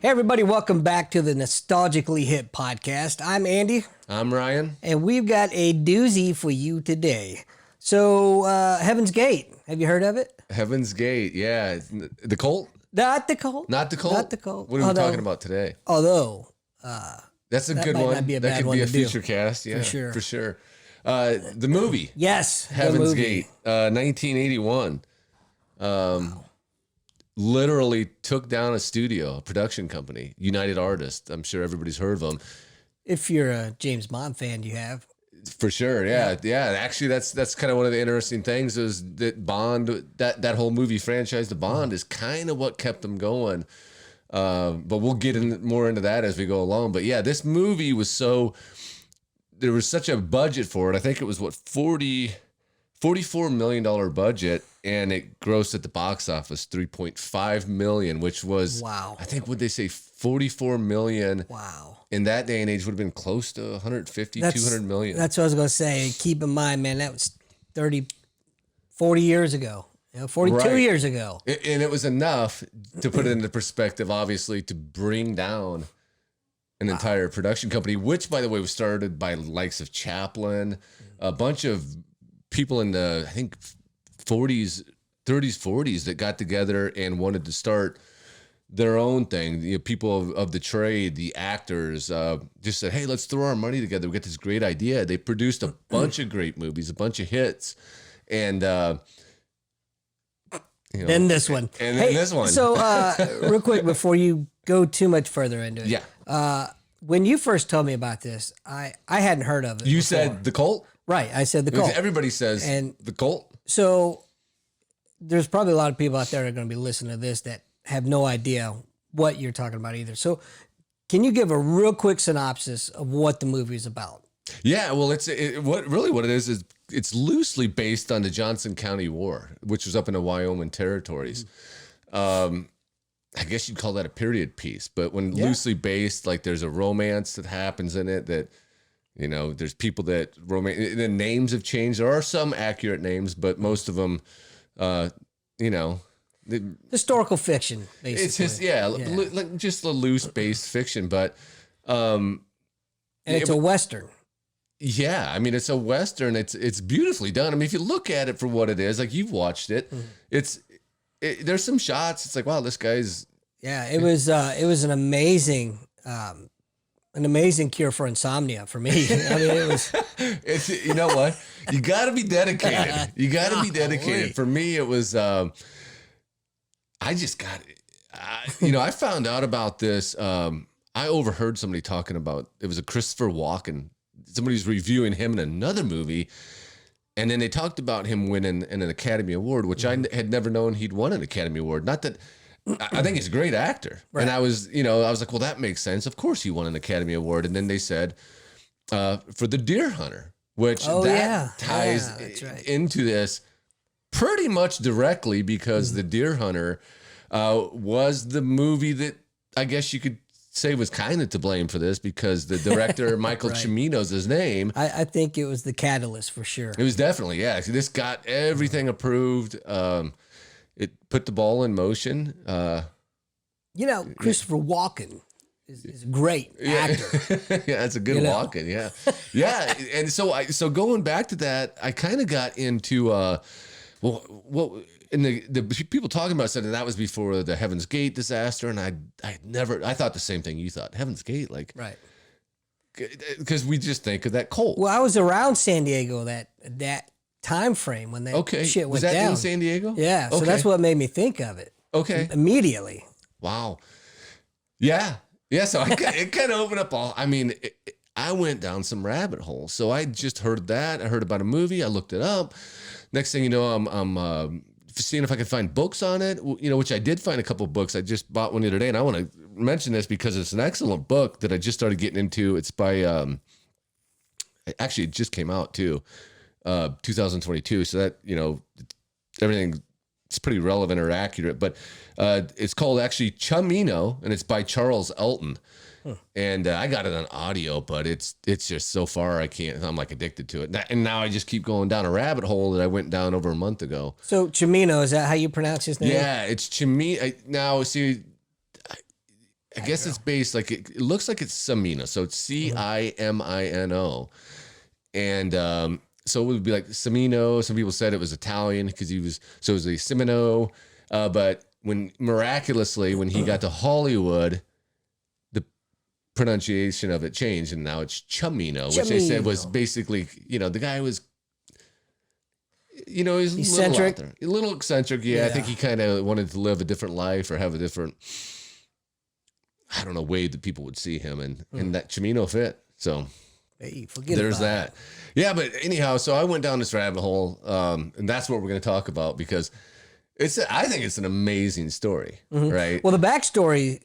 Hey, everybody, welcome back to the Nostalgically Hip podcast. I'm Andy. I'm Ryan. And we've got a doozy for you today. So, Heaven's Gate, have you heard of it? Heaven's Gate, yeah. The cult? Not the cult. Not the cult? Not the cult. What are we talking about today? Although, that's a that good might one. not be a That bad could one be a to do. feature cast, yeah. For sure. The movie. Yes, the Heaven's movie. Gate, 1981. Literally took down a studio, a production company, United Artists. I'm sure everybody's heard of them. If you're a James Bond fan, you have. For sure, yeah. Actually, that's kind of one of the interesting things is that Bond, that whole movie franchise, the Bond, is kind of what kept them going. But we'll get more into that as we go along. But yeah, this movie was there was such a budget for it. I think it was $44 million budget, and it grossed at the box office $3.5 million, which was, wow. I think, would they say $44 million? Wow. In that day and age would have been close to 150, 200 million. That's what I was going to say. Keep in mind, man, that was 40 years ago. 42 Right. years ago. And it was enough to put it into perspective, obviously, to bring down an entire production company, which, by the way, was started by the likes of Chaplin, a bunch of people in the, I think, 30s, 40s that got together and wanted to start their own thing. People of the trade, the actors, just said, hey, let's throw our money together. We got this great idea. They produced a bunch of great movies, a bunch of hits. And, then this one. And then this one. So, real quick, before you go too much further into it. Yeah. When you first told me about this, I hadn't heard of it. You before. said the cult? Right. I said the Because cult. everybody says the cult. So, there's probably a lot of people out there that are going to be listening to this that have no idea what you're talking about either. So, can you give a real quick synopsis of what the movie is about? Yeah, well, what it is it's loosely based on the Johnson County War, which was up in the Wyoming territories. I guess you'd call that a period piece, but when loosely based, like there's a romance that happens in it that, there's people that the names have changed. There are some accurate names, but most of them, Historical fiction, basically. it's just, like just a loose based fiction, but, and it's a Western. Yeah, I mean, it's a Western. It's beautifully done. I mean, if you look at it for what it is, like you've watched it, there's some shots. It's like, wow, this guy's. Yeah, it was an amazing cure for insomnia for me. I mean, it was. It's, you know what? You got to be dedicated. You got to be dedicated. Wait. For me, it was. I just got. I found out about this. I overheard somebody talking about it was a Christopher Walken. Somebody's reviewing him in another movie, and then they talked about him winning an Academy Award, which I had never known he'd won an Academy Award. Not that I think he's a great actor, right. And I was like, well, that makes sense. Of course, he won an Academy Award, and then they said for The Deer Hunter, which ties into this pretty much directly because The Deer Hunter was the movie that I guess you could say was kind of to blame for this because the director, Michael Cimino's his name. I think it was the catalyst for sure. It was definitely, yeah. So this got everything approved. It put the ball in motion. Christopher Walken is a great actor. Yeah, that's a good Walken, yeah. Yeah, and so going back to that, I kind of got into, and the people talking about said that was before the Heaven's Gate disaster, and I thought the same thing you thought. Heaven's Gate, like, right? Because we just think of that cult. Well, I was around San Diego that time frame when that shit went down. Was that in San Diego? Yeah, so that's what made me think of it. Okay, immediately. Wow. Yeah. So it kind of opened up all. I mean, I went down some rabbit holes. So I just heard that. I heard about a movie. I looked it up. Next thing you know, I'm seeing if I could find books on it, which I did find a couple of books. I just bought one the other day, and I want to mention this because it's an excellent book that I just started getting into. It's by, actually it just came out too, 2022. So that, everything is pretty relevant or accurate, but it's called actually Cimino, and it's by Charles Elton. And I got it on audio, but it's just so far I'm like addicted to it. And now I just keep going down a rabbit hole that I went down over a month ago. So Cimino, is that how you pronounce his name? Yeah, it's Cimino. Now, see, I guess it's based like it looks like it's Cimino. So it's Cimino. And so it would be like Cimino. Some people said it was Italian because it was a Cimino. But when miraculously, when he got to Hollywood, the pronunciation of it changed and now it's Chumino, which they said was basically, the guy was, he's eccentric. A little eccentric. Yeah. I think he kind of wanted to live a different life or have a different, I don't know, way that people would see him. And that Chumino fit. So hey, forget there's about that. Yeah. But anyhow, so I went down this rabbit hole and that's what we're going to talk about because I think it's an amazing story, right? Well, the backstory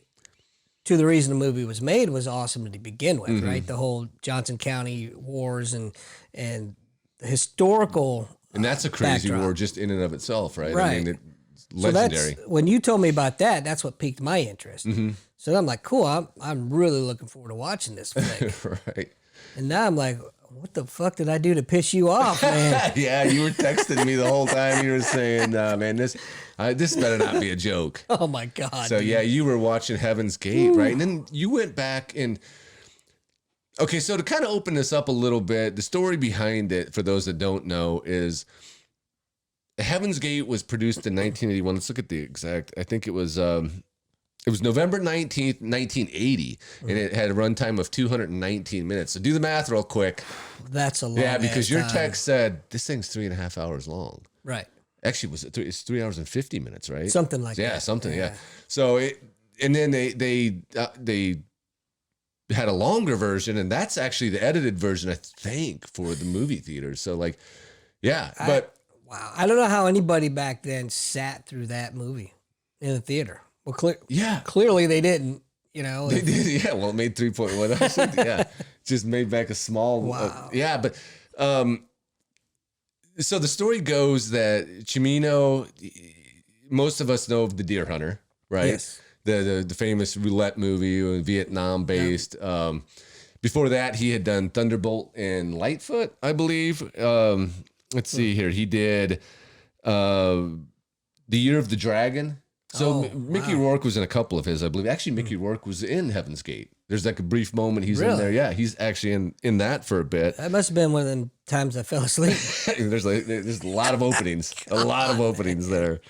to the reason the movie was made was awesome to begin with, right? The whole Johnson County wars and the historical. And that's a crazy backdrop. war just in and of itself, right? Right. I mean, it's legendary. So when you told me about that, that's what piqued my interest. So I'm like, cool. I'm really looking forward to watching this flick. Right. And now I'm like, what the fuck did I do to piss you off, man? Yeah, you were texting me the whole time. You were saying, man, this better not be a joke. Oh my God. So dude. yeah, you were watching Heaven's Gate, right? And then you went back and okay, so to kind of open this up a little bit, the story behind it, for those that don't know, is Heaven's Gate was produced in 1981. Let's look at the exact. I think it was November 19th, 1980, and it had a runtime of 219 minutes. So do the math real quick. That's a lot. Yeah, because your text said this thing's 3.5 hours long. Right. Actually, it's 3 hours and 50 minutes, right? Something like that. Yeah, something. Yeah. So and then they had a longer version, and that's actually the edited version, I think, for the movie theaters. So like, yeah, but wow, I don't know how anybody back then sat through that movie in the theater. Well, clearly they didn't. They did. Yeah, well, it made 3.1. Yeah, just made back a small. Wow. Yeah, but so the story goes that Chimino, most of us know of the Deer Hunter, right? Yes. The famous roulette movie, Vietnam based. Before that, he had done Thunderbolt and Lightfoot, I believe. Let's see here. He did The Year of the Dragon. So Mickey Rourke was in a couple of his, I believe. Actually, Mickey Rourke was in Heaven's Gate. There's like a brief moment he's in there. Yeah, he's actually in that for a bit. That must have been one of the times I fell asleep. there's a lot of openings. A lot of openings there.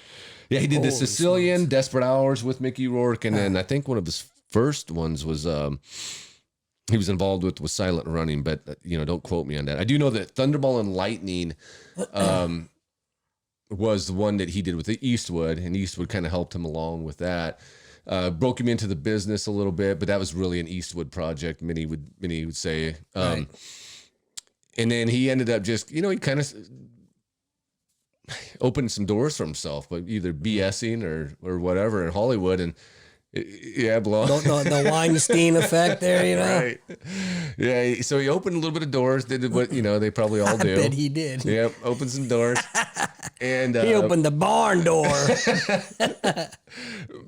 Yeah, he did the Sicilian, Desperate Hours with Mickey Rourke. And then I think one of his first ones was he was involved with Silent Running, but don't quote me on that. I do know that Thunderball and Lightning was the one that he did with the Eastwood, and Eastwood kind of helped him along with that. Broke him into the business a little bit, but that was really an Eastwood project, many would say. Right. And then he ended up just, he kind of opened some doors for himself, but either BSing or whatever in Hollywood. And blow the Weinstein effect there, Right. Yeah. So he opened a little bit of doors, did what, they probably all do. I bet he did. Yep. Opened some doors. And he opened the barn door.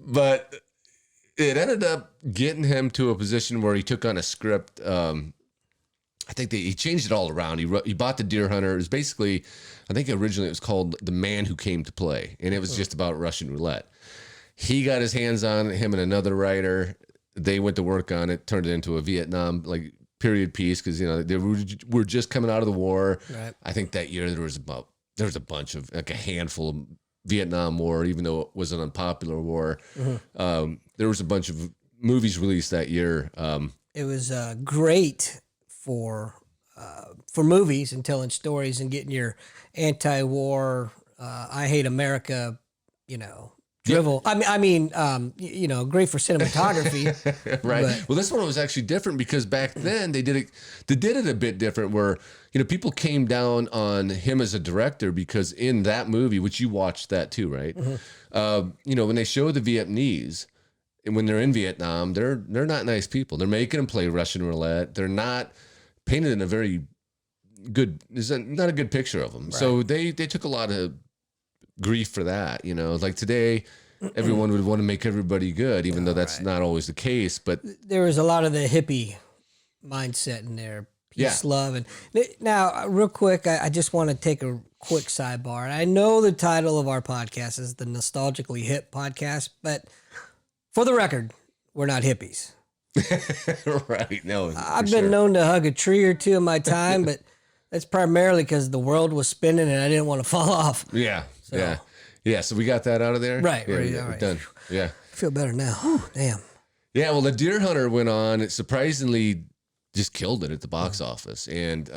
But it ended up getting him to a position where he took on a script. I think he changed it all around. He bought the Deer Hunter. It was basically, I think originally it was called The Man Who Came to Play, and it was just about Russian roulette. He got his hands on him and another writer. They went to work on it, turned it into a Vietnam period piece because they were just coming out of the war. Right. I think that year there was a bunch of a handful of Vietnam War, even though it was an unpopular war. There was a bunch of movies released that year. It was great for movies and telling stories and getting your anti-war, I hate America, drivel. I mean, great for cinematography. Right. But, well, this one was actually different because back then they did it a bit different where, people came down on him as a director because in that movie, which you watched that too, right? When they show the Vietnamese and when they're in Vietnam, they're not nice people. They're making them play Russian roulette. They're not painted in a very good, not a good picture of them. Right. So they took a lot of grief for that, like today everyone would want to make everybody good, even though that's not always the case. But there was a lot of the hippie mindset in there, peace, love. And now real quick, I just want to take a quick sidebar. And I know the title of our podcast is the Nostalgically Hip podcast, but for the record, we're not hippies. Right. No, I've been known to hug a tree or two in my time, but that's primarily because the world was spinning and I didn't want to fall off. Yeah. Yeah. Yeah. So we got that out of there. Right. Yeah, Right. yeah, All we're right. done. Yeah. I feel better now. Whew, damn. Yeah. Well, The Deer Hunter went on. It surprisingly just killed it at the box office. And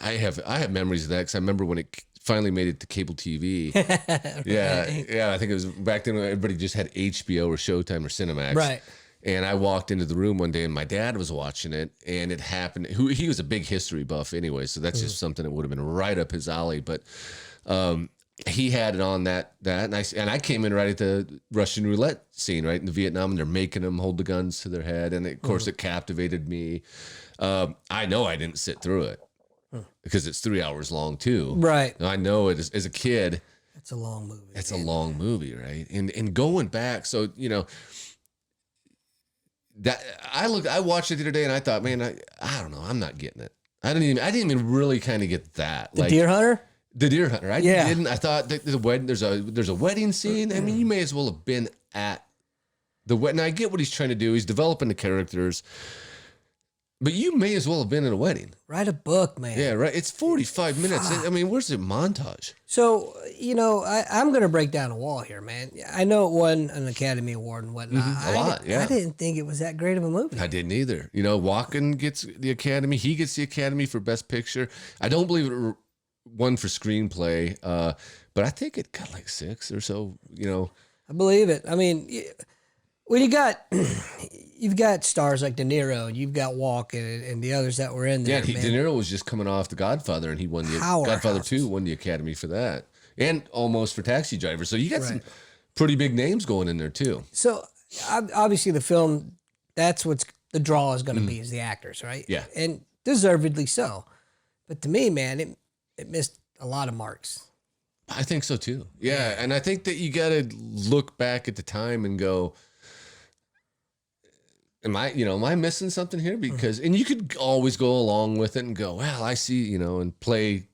I have memories of that because I remember when it finally made it to cable TV. Yeah. Yeah. I think it was back then when everybody just had HBO or Showtime or Cinemax. Right. And I walked into the room one day and my dad was watching it and it happened. He was a big history buff anyway. So that's just something that would have been right up his alley. But he had it on that and I came in right at the Russian roulette scene, right in the Vietnam, and they're making them hold the guns to their head. And of course it captivated me. I know I didn't sit through it because it's 3 hours long too. Right. I know it as a kid. It's a long movie. It's a long movie, right? And going back, so that I watched it the other day and I thought, man, I don't know, I'm not getting it. I didn't even really kind of get that. The Deer Hunter? The Deer Hunter. I Yeah. didn't. I thought the wedding. There's a wedding scene. I mean, you may as well have been at the wedding. I get what he's trying to do. He's developing the characters, but you may as well have been at a wedding. Write a book, man. Yeah, right. It's 45 minutes. I mean, where's the montage? So, I'm going to break down a wall here, man. I know it won an Academy Award and whatnot. A lot, yeah. I didn't think it was that great of a movie. I didn't either. Walken gets the Academy. He gets the Academy for Best Picture. I don't believe it won for screenplay, but I think it got like 6 or so. I believe it. I mean, when you've got stars like De Niro, you've got Walken and the others that were in there. Yeah, De Niro was just coming off The Godfather, and he won the Godfather 2 won the Academy for that, and almost for Taxi Driver. So you got some pretty big names going in there too. So obviously the film, that's what's the draw is going to be, is the actors, right? Yeah, and deservedly so. But to me, man, it missed a lot of marks. I think so too. Yeah, and I think that you got to look back at the time and go, am I missing something here? Because, and you could always go along with it and go, well, I see, and play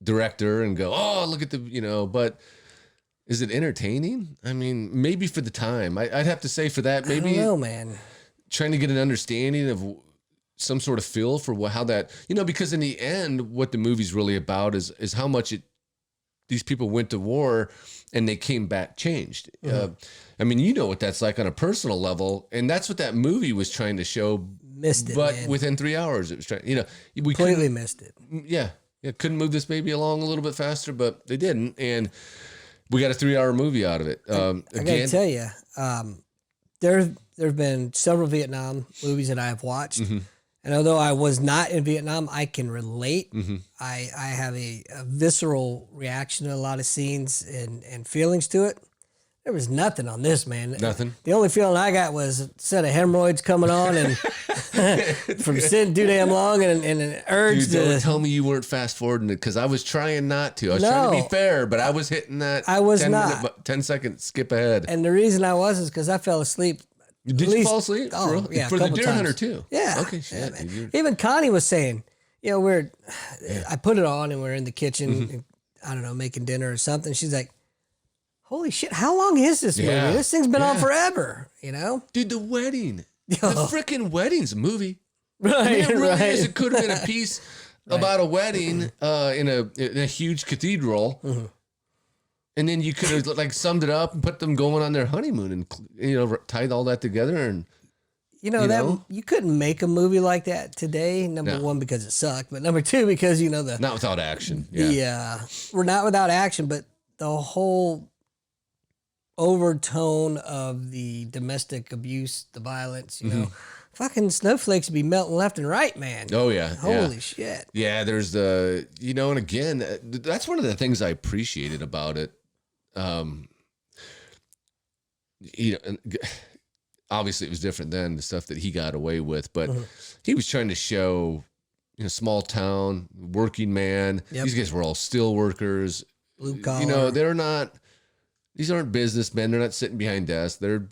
director and go, oh, look at but is it entertaining? I mean, maybe for the time. I'd have to say for that, maybe I don't know, man. Trying to get an understanding of some sort of feel for how that, because in the end, what the movie's really about is how much these people went to war and they came back changed. I mean, what that's like on a personal level, and that's what that movie was trying to show. Missed it, but man. within 3 hours, it was trying. We Completely missed it. Yeah, couldn't move this baby along a little bit faster, but they didn't, and we got a 3-hour movie out of it. I gotta tell you, there've been several Vietnam movies that I have watched. And although I was not in Vietnam, I can relate. I have a visceral reaction to a lot of scenes and feelings to it. There was nothing on this, man. Nothing. The only feeling I got was a set of hemorrhoids coming on and from sitting too damn long and an urge Dude, don't tell me you weren't fast forwarding it, because I was trying not to. I was trying to be fair, but I was hitting that. I was not. 10-second skip ahead. And the reason I was is because I fell asleep. Did you fall asleep? Oh, yeah. For the Deer Hunter too? Yeah. Okay, shit. Yeah, even Connie was saying, I put it on and we're in the kitchen, I don't know, making dinner or something. She's like, holy shit, how long is this movie? This thing's been on forever, Dude, the wedding. The freaking wedding's a movie. Right, I mean, it really right. is. It could have been a piece about a wedding in a huge cathedral. And then you could have summed it up and put them going on their honeymoon and tied all that together and you couldn't make a movie like that today. Number one, because it sucked, but number two, because not without action. Yeah. We're not without action, but the whole overtone of the domestic abuse, the violence, fucking snowflakes would be melting left and right, man. Oh yeah. Holy shit. Yeah, there's the and again, that's one of the things I appreciated about it. Obviously it was different than the stuff that he got away with, but he was trying to show, small town, working man. Yep. These guys were all steel workers. Blue collar. These aren't businessmen. They're not sitting behind desks. They're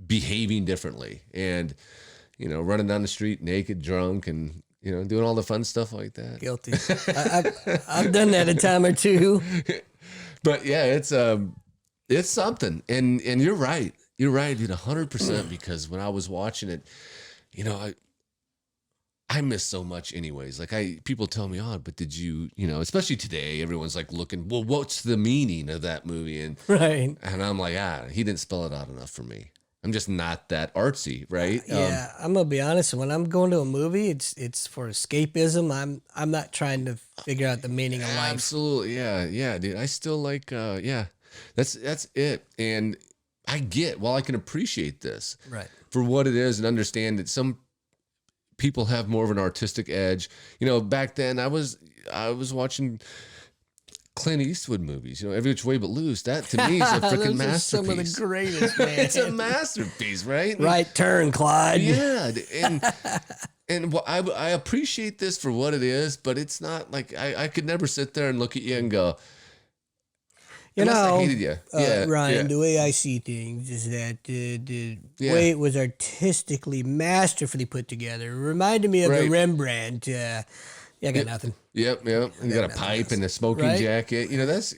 behaving differently and, running down the street naked, drunk, and, doing all the fun stuff like that. Guilty. I've done that a time or two. But yeah, it's something. And you're right. You're right, dude, 100%. Because when I was watching it, you know, I miss so much anyways. Like people tell me, oh, but did you, especially today, everyone's like looking, well, what's the meaning of that movie? Right. And I'm like, he didn't spell it out enough for me. I'm just not that artsy, right? Yeah, I'm gonna be honest. When I'm going to a movie, it's for escapism. I'm not trying to figure out the meaning of life. Absolutely. Yeah, dude. I still like, that's it. And I I can appreciate this Right. for what it is and understand that some people have more of an artistic edge. Back then I was watching Clint Eastwood movies, Every Which Way But Loose. That to me is a freaking masterpiece. Some of the greatest, man. It's a masterpiece, right? Right turn, Clyde. Yeah, and I appreciate this for what it is, but it's not like I could never sit there and look at you and go, I hated you. Ryan, the way I see things is that the way it was artistically, masterfully put together reminded me of the Rembrandt. I got nothing. Yep. You got a pipe and a smoking jacket. That's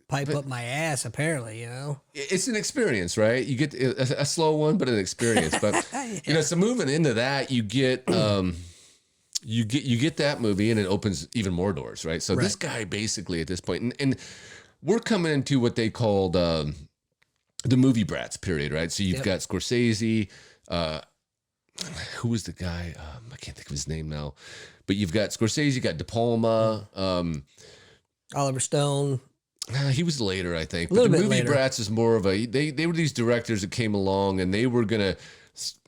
pipe up my ass. Apparently, it's an experience, right? You get a slow one, but an experience. But so moving into that, you get you get that movie, and it opens even more doors, right? So this guy basically at this point, and we're coming into what they called the movie brats period, right? So you've got Scorsese. Who was the guy? I can't think of his name now. But you've got Scorsese, you got De Palma, Oliver Stone. He was later, I think. But the movie brats is more of they were these directors that came along and they were gonna,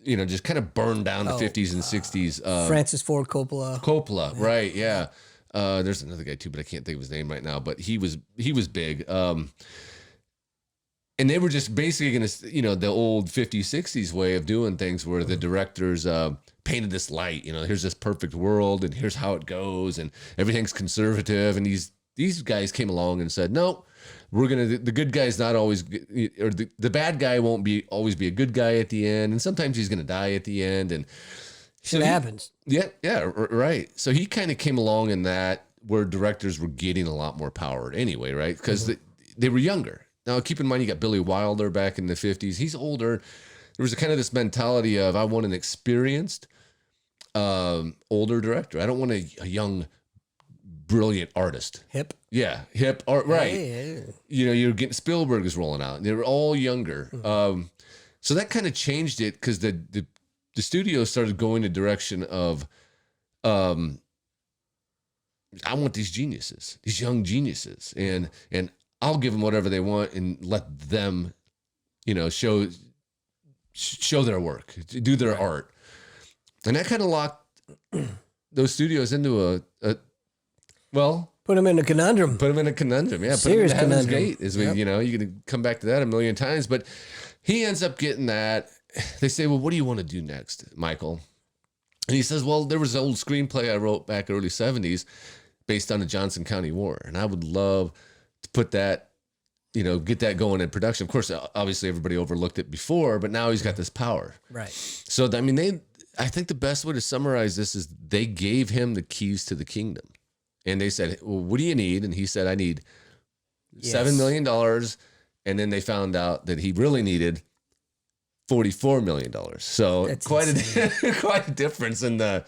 just kind of burn down the 50s and 60s. Francis Ford Coppola. Right? Yeah. There's another guy too, but I can't think of his name right now. But he was big. And they were just basically going to, the old 50s, 60s way of doing things where the directors painted this light, here's this perfect world and here's how it goes and everything's conservative. And these guys came along and said, no, we're going to, the good guy's not always, or the bad guy won't always be a good guy at the end. And sometimes he's going to die at the end. And so it happens. Yeah, right. So he kind of came along in that where directors were getting a lot more power anyway, right? Because they were younger. Now, keep in mind, you got Billy Wilder back in the 50s. He's older. There was kind of this mentality of, I want an experienced, older director. I don't want a young, brilliant artist. Hip. Yeah, hip art, right. Yeah. You're getting Spielberg is rolling out. They were all younger. So that kind of changed it because the studio started going the direction of, I want these geniuses, these young geniuses. And I'll give them whatever they want and let them, show their work, do their art. And that kind of locked those studios into put them in a conundrum. Yeah. Serious put them in conundrum. Gate is you can come back to that a million times, but he ends up getting that. They say, well, what do you want to do next, Michael? And he says, well, there was an old screenplay I wrote back early 70s based on the Johnson County War. And I would love to put that, get that going in production. Of course, obviously everybody overlooked it before, but now he's got this power. Right. So, I think the best way to summarize this is they gave him the keys to the kingdom. And they said, well, what do you need? And he said, I need $7 million. And then they found out that he really needed $44 million. So that's quite a difference in the,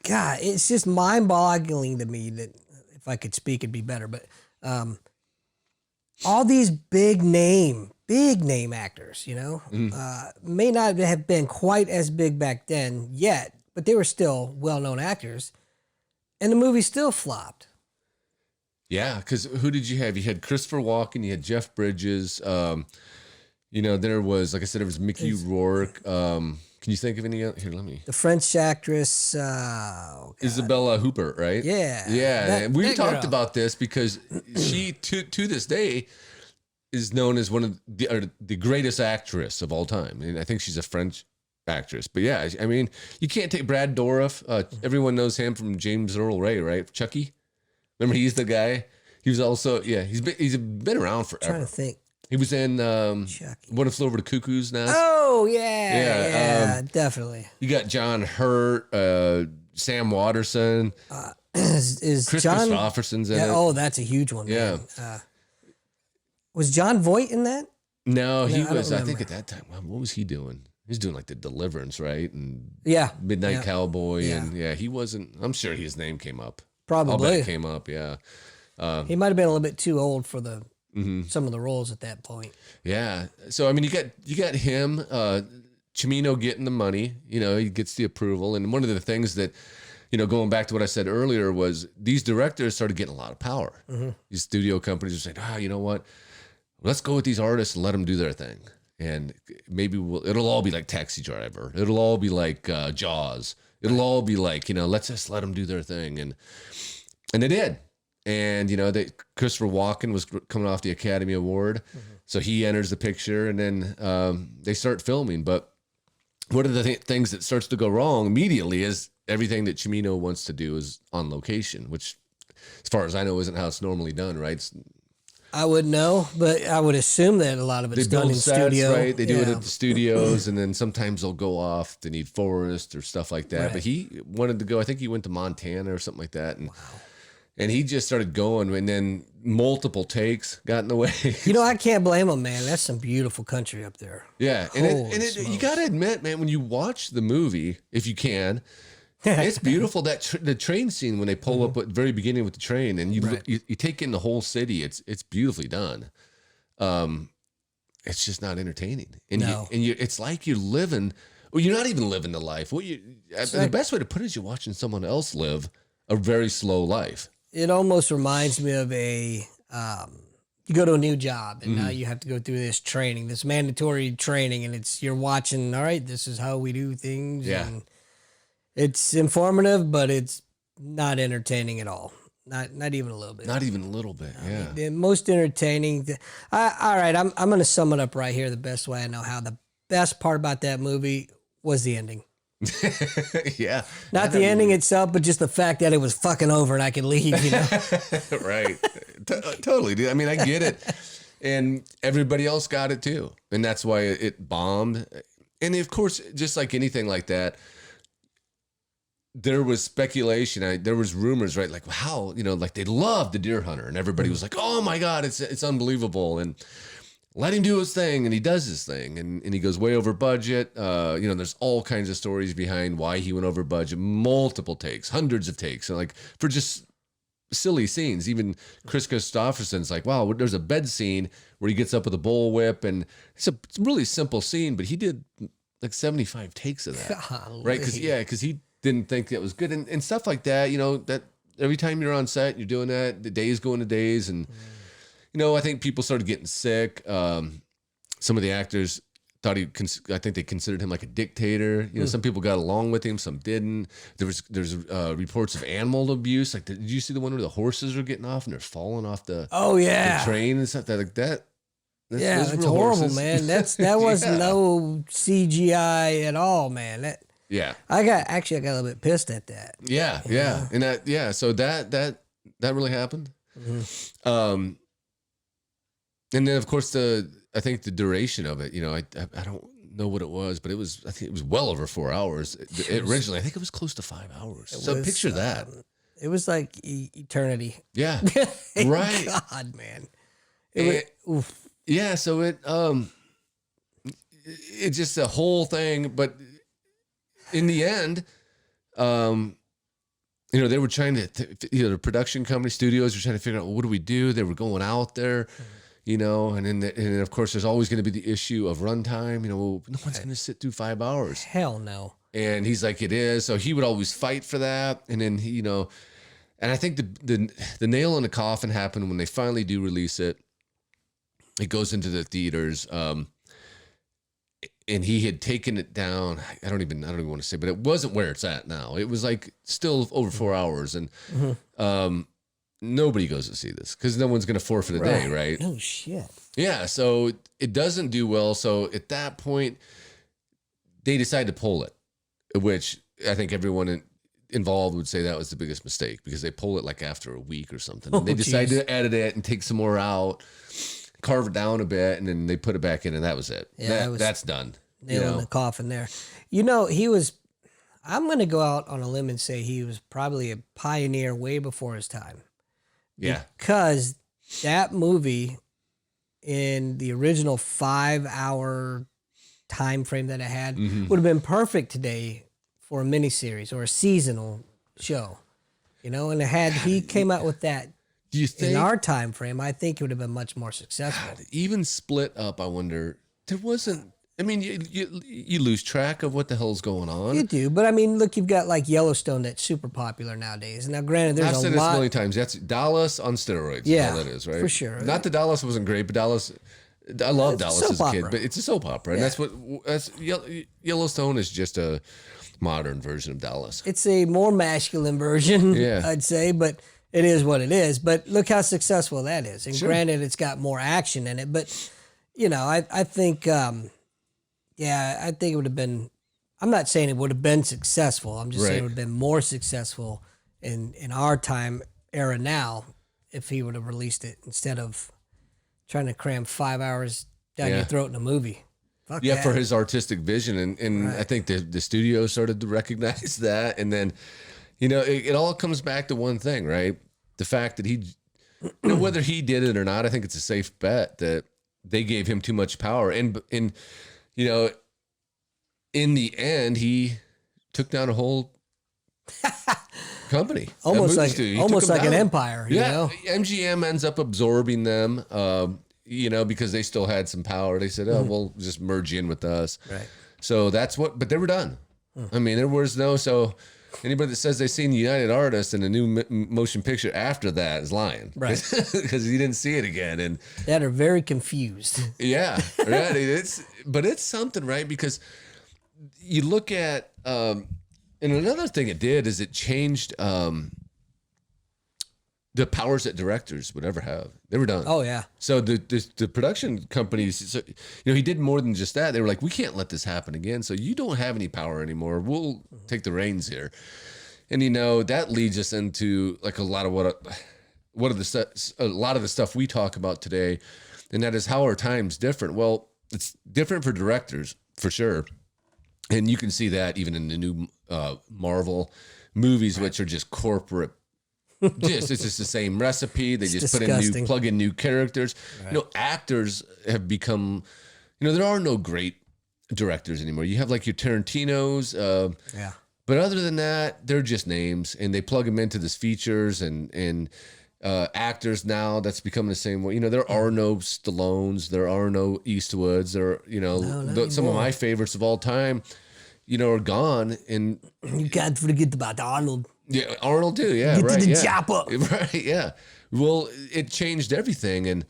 God, it's just mind-boggling to me that if I could speak, it'd be better. But all these big name actors, may not have been quite as big back then yet, but they were still well-known actors, and the movie still flopped. Yeah, because who did you have? You had Christopher Walken, you had Jeff Bridges. There was, like I said, there was Mickey Rourke. Can you think of any other? Here, let me. The French actress Isabella Huppert, right? Yeah. We talked about this because she, to this day, is known as one of the greatest actress of all time. And I think she's a French actress. But yeah, you can't take Brad Dourif. Everyone knows him from James Earl Ray, right? Chucky. Remember, he's the guy. He was also, he's been around forever. I'm trying to think. He was in What If Flew Over the Cuckoo's Nest. Oh, yeah, definitely. You got John Hurt, Sam Waterston. Is Chris John Christopherson's in it. Oh, that's a huge one. Yeah. Man. Was John Voight in that? No, he I don't was. I think remember. at that time, wow, what was he doing? He was doing like the Deliverance, right? And Yeah. Midnight Yeah. Cowboy, Yeah. and yeah, he wasn't. I'm sure his name came up. I'll bet Probably. it came up. Yeah, He might have been a little bit too old for the mm-hmm. some of the roles at that point. Yeah. So I mean, you got him, Cimino getting the money. You know, he gets the approval, and one of the things that, you know, going back to what I said earlier, was these directors started getting a lot of power. Mm-hmm. These studio companies are saying, you know what? Let's go with these artists and let them do their thing. And maybe it'll all be like Taxi Driver. It'll all be like Jaws. It'll all be like, you know, let's just let them do their thing. And they did. And, you know, Christopher Walken was coming off the Academy Award. Mm-hmm. So he enters the picture, and then they start filming. But one of the things that starts to go wrong immediately is everything that Cimino wants to do is on location, which, as far as I know, isn't how it's normally done, right? I wouldn't know, but I would assume that a lot of it's done in sets, studio. Right? They do it at the studios, and then sometimes they'll go off. They need forest or stuff like that. Right. But he wanted to go. I think he went to Montana or something like that, and and he just started going. And then multiple takes got in the way. You know, I can't blame him, man. That's some beautiful country up there. Yeah, and you got to admit, man, when you watch the movie, if you can. It's beautiful, that the train scene when they pull up at the very beginning with the train, and you take in the whole city. It's beautifully done. It's just not entertaining, and it's like you're living. Well, you're not even living the life. The best way to put it is you're watching someone else live a very slow life. It almost reminds me of you go to a new job, and now you have to go through this training, this mandatory training, and you're watching. All right, this is how we do things. Yeah. And it's informative, but it's not entertaining at all. Not even a little bit. Not even a little bit. Yeah. The most entertaining. All right, I'm going to sum it up right here the best way I know how. The best part about that movie was the ending. Yeah. Not the ending itself, but just the fact that it was fucking over and I could leave. You know. Right. Totally, dude. I mean, I get it, and everybody else got it too, and that's why it bombed. And of course, just like anything like that. There was speculation. There was rumors, right? Like how, you know, like they loved the Deer Hunter, and everybody was like, "Oh my God, it's unbelievable!" And let him do his thing, and he does his thing, and he goes way over budget. You know, there's all kinds of stories behind why he went over budget, multiple takes, hundreds of takes, and like for just silly scenes. Even Chris Christopherson's like, "Wow, there's a bed scene where he gets up with a bullwhip, and it's a really simple scene, but he did like 75 takes of that, Golly. right? Because he didn't think that was good, and stuff like that. You know, that every time you're on set, you're doing that. The days go into days, and you know, I think people started getting sick. Some of the actors thought I think they considered him like a dictator. You know, some people got along with him, some didn't. There's reports of animal abuse. Like, did you see the one where the horses are getting off and they're falling off the train and stuff like that? That's horrible, horses. Man. That was no CGI at all, man. Yeah, I got a little bit pissed at that. Yeah, and so that really happened. Mm-hmm. And then of course I think the duration of it, you know, I don't know what it was, but I think it was well over 4 hours. Originally, I think it was close to 5 hours. So picture that. It was like eternity. Yeah, right. God, man. Yeah, so it's just a whole thing, but. In the end, you know, they were trying to, the production company studios were trying to figure out, well, what do we do? They were going out there, you know, and then of course, there's always going to be the issue of runtime. You know, well, no one's going to sit through 5 hours. Hell no. And he's like, it is. So he would always fight for that. And then he, you know, and I think the nail in the coffin happened when they finally do release it. It goes into the theaters. And he had taken it down. I don't even want to say, but it wasn't where it's at now. It was like still over 4 hours, and nobody goes to see this because no one's going to forfeit a day, right? No shit. Yeah, so it doesn't do well. So at that point, they decide to pull it, which I think everyone involved would say that was the biggest mistake because they pull it like after a week or something. And they decide to edit it and take some more out. Carve it down a bit, and then they put it back in, and that was it. Yeah, that's done. Nail in the coffin there. You know, I'm going to go out on a limb and say he was probably a pioneer way before his time. Yeah. Because that movie in the original 5 hour time frame that it had Mm-hmm. would have been perfect today for a miniseries or a seasonal show. You know, and had he came out with that Do you in think our time frame, I think it would have been much more successful. even split up? I wonder. There wasn't. I mean, you lose track of what the hell's going on. You do, but I mean, look, you've got like Yellowstone that's super popular nowadays. Now, granted, I've there's a said this a lot. million times. That's Dallas on steroids. Yeah, is all that is, right? for sure. Not that Dallas wasn't great, but Dallas. I love It's a Dallas as a soap kid, opera. but it's a soap opera, and Yeah. that's Yellowstone is just a modern version of Dallas. It's a more masculine version, Yeah. I'd say, but it is what it is. But look how successful that is. And granted, it's got more action in it, but you know, I think, I think it would have been. I'm not saying it would have been successful. I'm just saying it Right. would have been more successful in our time era now if he would have released it instead of trying to cram 5 hours down your Yeah. throat in a movie. Fuck Yeah, that. for his artistic vision, and I think the studio started to recognize that, and then, you know, it all comes back to one thing, right? The fact that he, you know, whether he did it or not, I think it's a safe bet that they gave him too much power, and you know, in the end, he took down a whole company, a almost movie like studio. He almost took 'em like an down. empire. You Yeah, know? MGM ends up absorbing them, you know, because they still had some power. They said, "Oh, we'll just merge in with us." Right. So that's what. But they were done. I mean, there was no. So anybody that says they've seen United Artists in a new motion picture after that is lying, Right. Because you didn't see it again. And That are very confused. yeah, right. But it's something, right? Because you look at, and another thing it did is it changed the powers that directors would ever have. They were done. Oh yeah. So the production companies, so, you know, he did more than just that. They were like, we can't let this happen again. So you don't have any power anymore. We'll take the reins here. And you know, that leads us into like a lot of a lot of the stuff we talk about today, and that is how our time's different. Well, it's different for directors for sure, and you can see that even in the new Marvel movies, which are just corporate. It's just the same recipe. They just disgusting. plug in new characters. You know, actors have become, you know, there are no great directors anymore. You have like your Tarantinos, Yeah. but other than that, they're just names, and they plug them into these features and actors now. That's becoming the same way. You know, there are no Stallones, there are no Eastwoods, there, you know, some of my favorites of all time, you know, are gone. And You can't forget about Arnold. yeah, Arnold too. Yeah, Get to right. the Yeah, chopper. right. Yeah. Well, it changed everything, and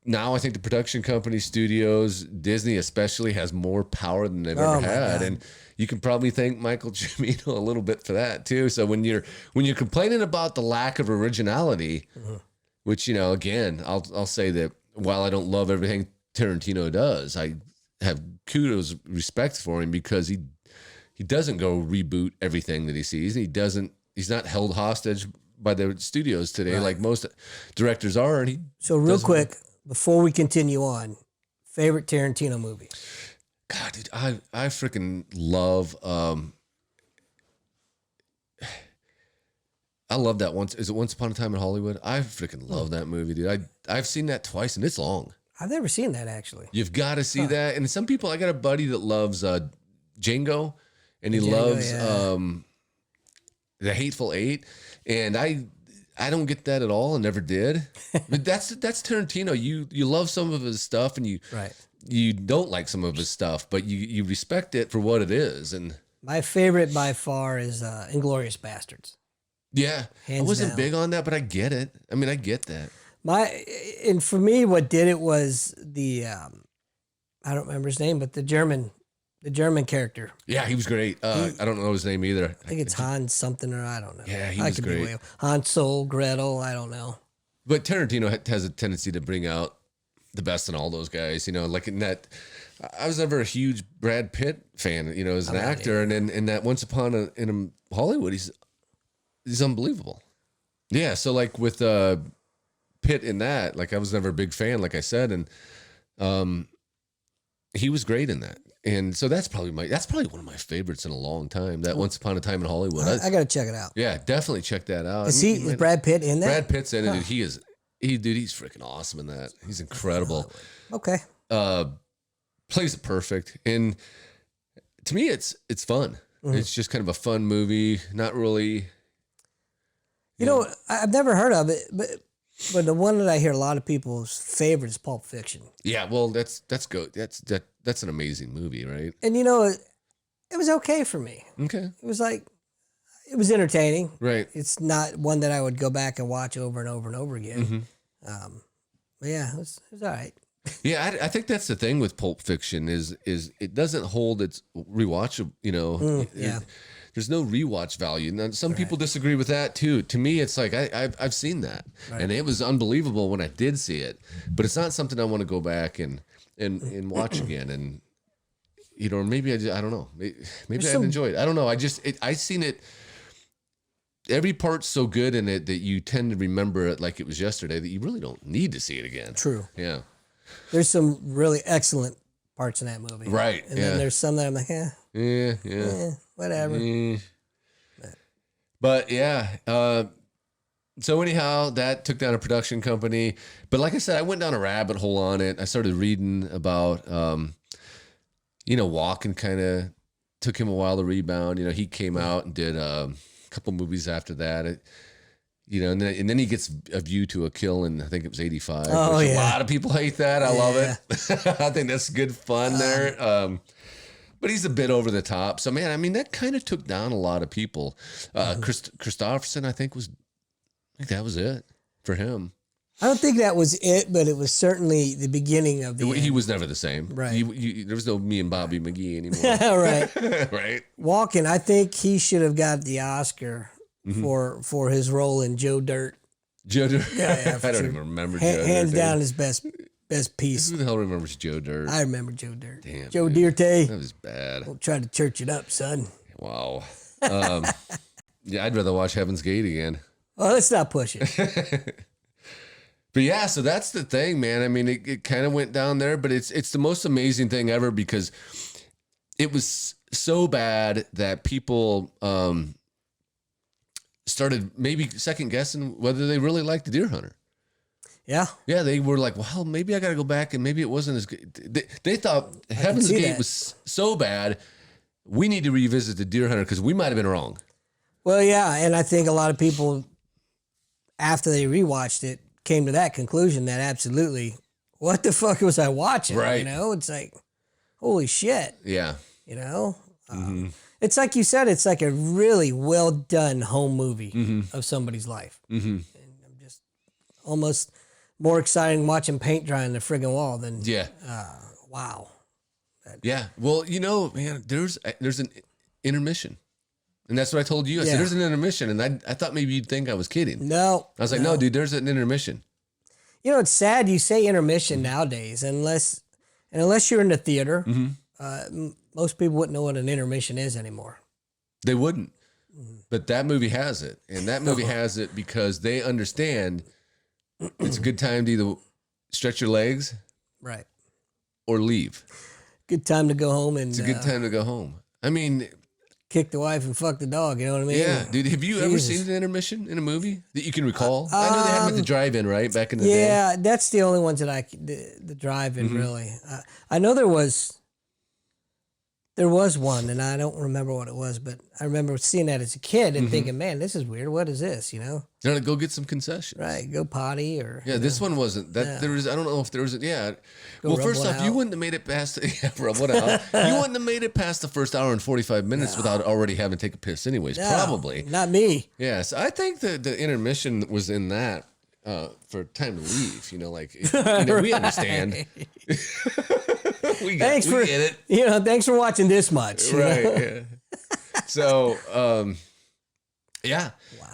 now I think the production company, studios, Disney especially, has more power than they've ever my had, God. and you can probably thank Michael Cimino a little bit for that too. So when you're complaining about the lack of originality, which, you know, again, I'll say that while I don't love everything Tarantino does, I have kudos, respect for him, because he doesn't go reboot everything that he sees. He's not held hostage by the studios today like most directors are. And So real quick, before we continue on, favorite Tarantino movie? God, dude, I freaking love, I love that Is it Once Upon a Time in Hollywood? I freaking love that movie, dude. I've seen that twice, and it's long. I've never seen that actually. You've got to see that. And some people, I got a buddy that loves Django, and he Django, loves yeah. The Hateful Eight, and I don't get that at all, and never did. But that's Tarantino. You love some of his stuff, and you don't like some of his stuff, but you respect it for what it is. And My favorite by far is Inglourious Bastards. yeah, I Hands wasn't down. big on that, but I get it. I mean, I get that. And for me, what did it was the I don't remember his name, but the German character. Yeah, he was great. I don't know his name either. I think it's Hans something, or I don't know. Yeah, he I was could be great. way off. Hansel, Gretel, I don't know. But Tarantino has a tendency to bring out the best in all those guys. You know, like in that, I was never a huge Brad Pitt fan, you know, as an actor. And then in that Once Upon in Hollywood, he's unbelievable. Yeah. So like with Pitt in that, like I was never a big fan, like I said. And he was great in that. And so that's probably one of my favorites in a long time. That Once Upon a Time in Hollywood. I got to check it out. Yeah, definitely check that out. Is Brad Pitt in that? Brad Pitt's in it, and he is He's freaking awesome in that. He's incredible. Okay. Plays it perfect. And to me, it's fun. It's just kind of a fun movie. Not really. You know, I've never heard of it, but the one that I hear a lot of people's favorite is Pulp Fiction. Yeah, well, that's good. That's an amazing movie, right? And you know, it was okay for me. Okay. It was entertaining. Right. It's not one that I would go back and watch over and over and over again. But yeah, it was all right. Yeah, I think that's the thing with Pulp Fiction is it doesn't hold its rewatch. You know, there's no rewatch value. Now, some people disagree with that too. To me, it's like I've seen that, and it was unbelievable when I did see it. But it's not something I want to go back and watch again. And you know, or maybe I don't know. Maybe I'd enjoy it. I don't know. I seen it. Every part's so good in it that you tend to remember it like it was yesterday. That you really don't need to see it again. True. Yeah. There's some really excellent parts in that movie. Right. And then there's some that I'm like, whatever. But yeah. So anyhow, that took down a production company. But like I said, I went down a rabbit hole on it. I started reading about, Walken kind of took him a while to rebound. You know, he came out and did a couple movies after that. And then he gets A View to a Kill, and I think it was 85. Oh, which yeah. A lot of people hate that. I love it. I think that's good fun there. But he's a bit over the top. So, man, I mean, that kind of took down a lot of people. Christopherson, I think that was it for him. I don't think that was it, but it was certainly the beginning of the He end. was never the same. Right. There was no Me and Bobby McGee anymore. Right. Right. Walken, I think he should have got the Oscar for his role in Joe Dirt. Joe Dirt. Yeah, I don't even remember Joe Dirt. Hands down his best piece. Who the hell remembers Joe Dirt? I remember Joe Dirt. Damn, Joe dude. Dirt. That was bad. Don't try to church it up, son. Wow. Yeah, I'd rather watch Heaven's Gate again. Well, let's not push it. But yeah, so that's the thing, man. I mean, it kind of went down there, but it's the most amazing thing ever because it was so bad that people started maybe second guessing whether they really liked the Deer Hunter. Yeah. Yeah, they were like, well, maybe I got to go back and maybe it wasn't as good. They thought Heaven's Gate was so bad, we need to revisit the Deer Hunter because we might have been wrong. Well, yeah, and I think a lot of people, after they rewatched it, came to that conclusion that absolutely, what the fuck was I watching? Right. You know, it's like, holy shit. Yeah. You know? It's like you said, it's like a really well done home movie of somebody's life. And I'm just almost more exciting watching paint dry on the friggin' wall than, wow. Yeah. Well, man, there's an intermission. And that's what I told you. I said, there's an intermission. And I thought maybe you'd think I was kidding. No. I was like, no, dude, there's an intermission. You know, it's sad you say intermission nowadays, unless you're in the theater. Most people wouldn't know what an intermission is anymore. They wouldn't. But that movie has it. And that movie has it because they understand it's a good time to either stretch your legs right, or leave. Good time to go home and it's a good time to go home. I mean, kick the wife and fuck the dog. You know what I mean? Yeah, dude. Have you ever seen an intermission in a movie that you can recall? I know they had them at the drive-in, right? Back in the day. Yeah, that's the only ones that the drive-in really. I know there was one, and I don't remember what it was, but I remember seeing that as a kid and thinking, man, this is weird. What is this? You know? You're gonna go get some concessions. Right, go potty or. Yeah, this one wasn't. There was. I don't know if there was. Well, first off, you wouldn't have made it past. Rub one out. You wouldn't have made it past the first hour and 45 minutes without already having to take a piss, anyways. No, probably. Not me. Yes, I think the intermission was in that for time to leave. We understand. we get it. Thanks for watching this much. Right. Yeah. So, yeah. Wow.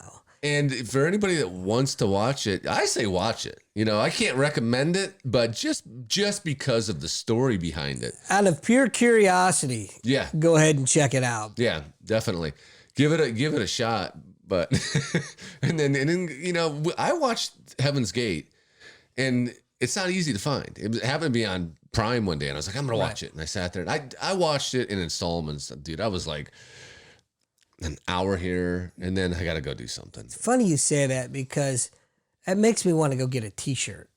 And for anybody that wants to watch it, I say watch it. I can't recommend it, but just because of the story behind it. Out of pure curiosity. Yeah. Go ahead and check it out. Yeah, definitely. Give it a shot. But and then I watched Heaven's Gate, and it's not easy to find. It happened to be on Prime one day, and I was like, I'm gonna watch it. And I sat there and I watched it in installments. Dude, I was like an hour here, and then I gotta go do something. It's funny you say that because It makes me want to go get a T-shirt.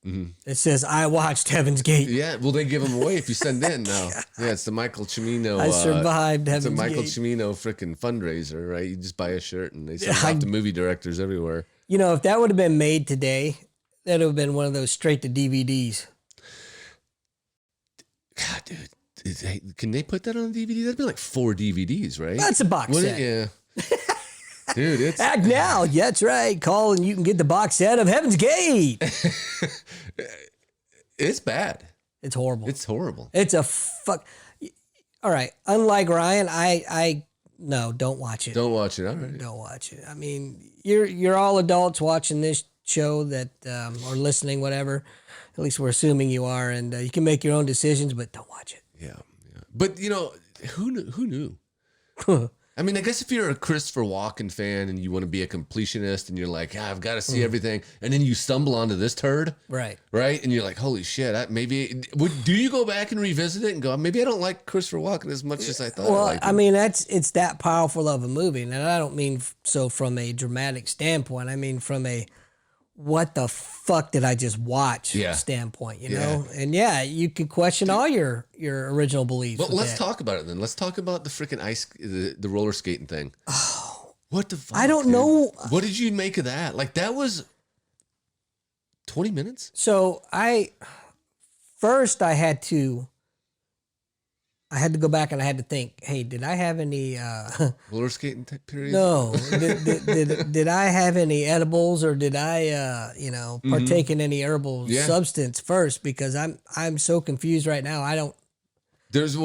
It says, I watched Heaven's Gate. Yeah, well, they give them away if you send in now. Yeah, it's the Michael Cimino. I survived It's a Heaven's Michael Gate. Cimino freaking fundraiser, right? You just buy a shirt and they send it out to movie directors everywhere. You know, if that would have been made today, that would have been one of those straight to DVDs. God, dude, can they put that on a DVD? That'd be like 4 DVDs, right? That's a box Would set. it? Yeah. Dude, it's Act now. Yeah, that's right. Call and you can get the box set of Heaven's Gate. it's bad. It's horrible. It's horrible. It's a fuck. All right. Unlike Ryan, I no, don't watch it. Don't watch it. All right. Don't watch it. I mean, you're all adults watching this show that or listening, whatever. At least we're assuming you are, and you can make your own decisions, but don't watch it. Yeah. But you know, who knew? I mean, I guess if you're a Christopher Walken fan and you want to be a completionist and you're like, I've got to see everything, and then you stumble onto this turd, right? And you're like, holy shit, do you go back and revisit it and go, maybe I don't like Christopher Walken as much as I thought? Well, I liked I him. mean, it's that powerful of a movie, and I don't mean so from a dramatic standpoint. I mean from a what the fuck did I just watch standpoint, you know? And you can question all your original beliefs. Well, let's talk about it then. Let's talk about the freaking the roller skating thing. Oh, what the fuck? I don't know. What did you make of that? Like, that was 20 minutes? So I had to go back and I had to think, hey, did I have any Roller skating period? No. did I have any edibles or did I partake in any herbal substance first? Because I'm so confused right now. I don't. About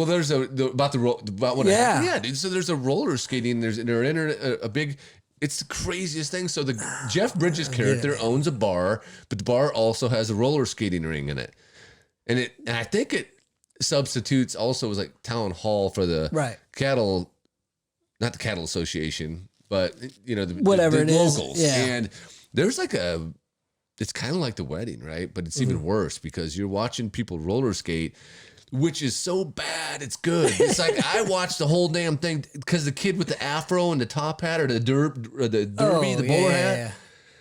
what happened. Yeah, dude. So there's a roller skating. They're in a big. It's the craziest thing. So the Jeff Bridges character owns a bar, but the bar also has a roller skating ring in it, and I think it substitutes also as like town hall for the cattle, not the cattle association, but you know the locals. Yeah. And there's like it's kind of like the wedding, right? But it's even worse because you're watching people roller skate, which is so bad it's good. It's like I watched the whole damn thing because the kid with the afro and the top hat or the derby, the bowler hat.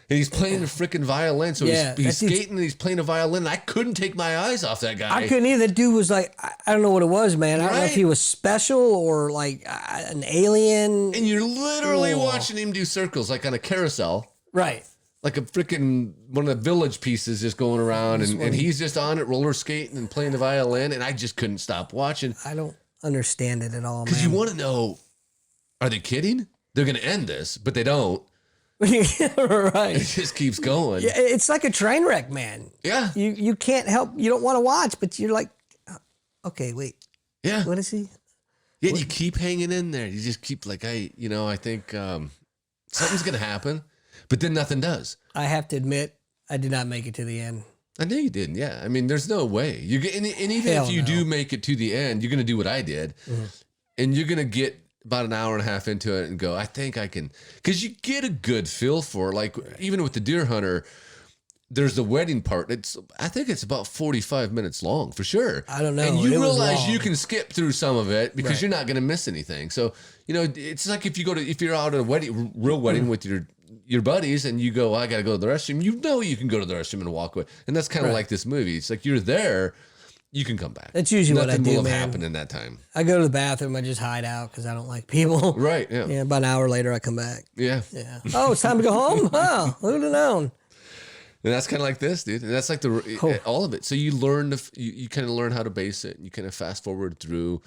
And he's playing the freaking violin. So he's skating and he's playing a violin. And I couldn't take my eyes off that guy. I couldn't either. That dude was like, I don't know what it was, man. I don't know if he was special or like an alien. And you're literally watching him do circles like on a carousel. Right. Like a freaking one of the village pieces just going around. And he's just on it, roller skating and playing the violin. And I just couldn't stop watching. I don't understand it at all, man. Because you want to know, are they kidding? They're going to end this, but they don't. Right. It just keeps going. Yeah, it's like a train wreck, man. Yeah. You can't help. You don't want to watch, but you're like, okay, wait. Yeah. What is he? Yeah, you keep hanging in there. You just keep like, I think something's going to happen, but then nothing does. I have to admit, I did not make it to the end. I know you didn't. Yeah. I mean, there's no way. And even if you do make it to the end, you're going to do what I did. And you're going to get about an hour and a half into it and go, I think I can, because you get a good feel for it. Like even with the Deer Hunter, there's the wedding part. I think it's about 45 minutes long for sure. I don't know. And you realize you can skip through some of it because you're not going to miss anything. So, it's like if you're out at a wedding, real wedding with your buddies and you go, I got to go to the restroom. You can go to the restroom and walk away. And that's kind of like this movie. It's like you're there. You can come back. That's usually what I do, Nothing will have man. happened in that time. I go to the bathroom. I just hide out because I don't like people. Right, yeah. Yeah, about an hour later, I come back. Yeah. Yeah. Oh, it's time to go home? Oh, who'd have known? And that's kind of like this, dude. And that's like all of it. So you learn, you kind of learn how to base it. And you kind of fast forward through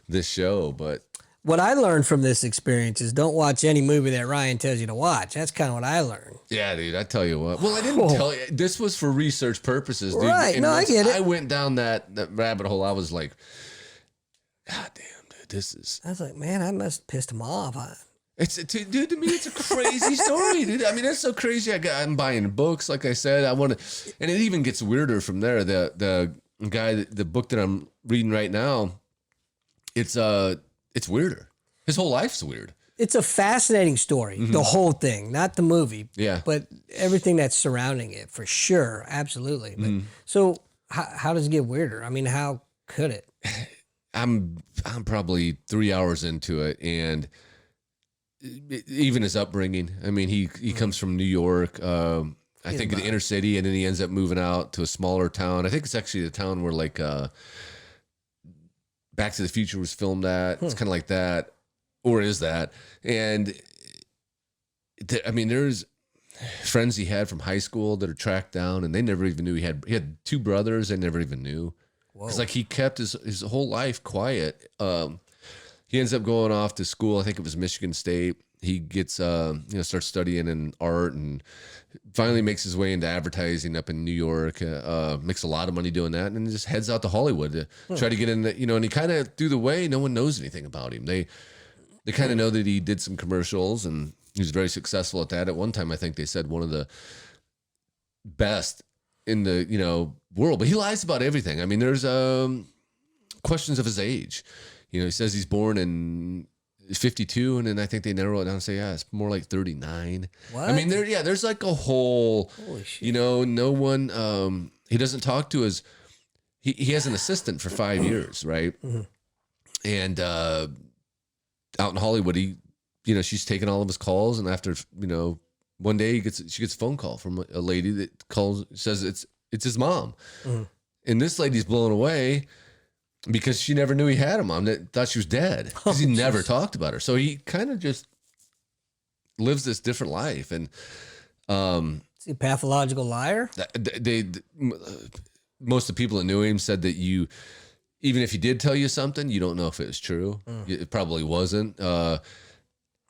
this show. But what I learned from this experience is don't watch any movie that Ryan tells you to watch. That's kind of what I learned. Yeah, dude, I tell you what. Well, I didn't tell you. This was for research purposes, dude. Right. And no, I get it. I went down that rabbit hole. I was like, God damn, dude, this is. I was like, man, I must have pissed him off. Dude, to me, it's a crazy story, dude. I mean, it's so crazy. I'm buying books, like I said. And it even gets weirder from there. The guy, the book that I'm reading right now, it's weirder. His whole life's weird. It's a fascinating story, the whole thing, not the movie. Yeah. But everything that's surrounding it, for sure. Absolutely. But, so how does it get weirder? I mean, how could it? I'm probably 3 hours into it, and even his upbringing. I mean, he comes from New York. I think in the inner city, and then he ends up moving out to a smaller town. I think it's actually the town where like Back to the Future was filmed at. It's kind of like that, or is that? And I mean, there's friends he had from high school that are tracked down, and they never even knew he had two brothers. They never even knew. It's like he kept his whole life quiet. He ends up going off to school. I think it was Michigan State. He gets starts studying in art and finally makes his way into advertising up in New York. Makes a lot of money doing that, and then just heads out to Hollywood to try to get in. And he kind of through the way, no one knows anything about him. They kind of know that he did some commercials and he was very successful at that. At one time, I think they said one of the best in the world. But he lies about everything. I mean, there's questions of his age. He says he's born in 52, and then I think they narrow it down and say, it's more like 39. What? I mean, there's like a whole, no one, he doesn't talk to he has an assistant for 5 years, right? Mm-hmm. And out in Hollywood, she's taking all of his calls, and after, one day she gets a phone call from a lady that says it's his mom. Mm-hmm. And this lady's blown away because she never knew he had a mom, that thought she was dead because he never talked about her. So he kind of just lives this different life. And is he a pathological liar? Most of the people that knew him said that even if he did tell you something, you don't know if it was true. It probably wasn't.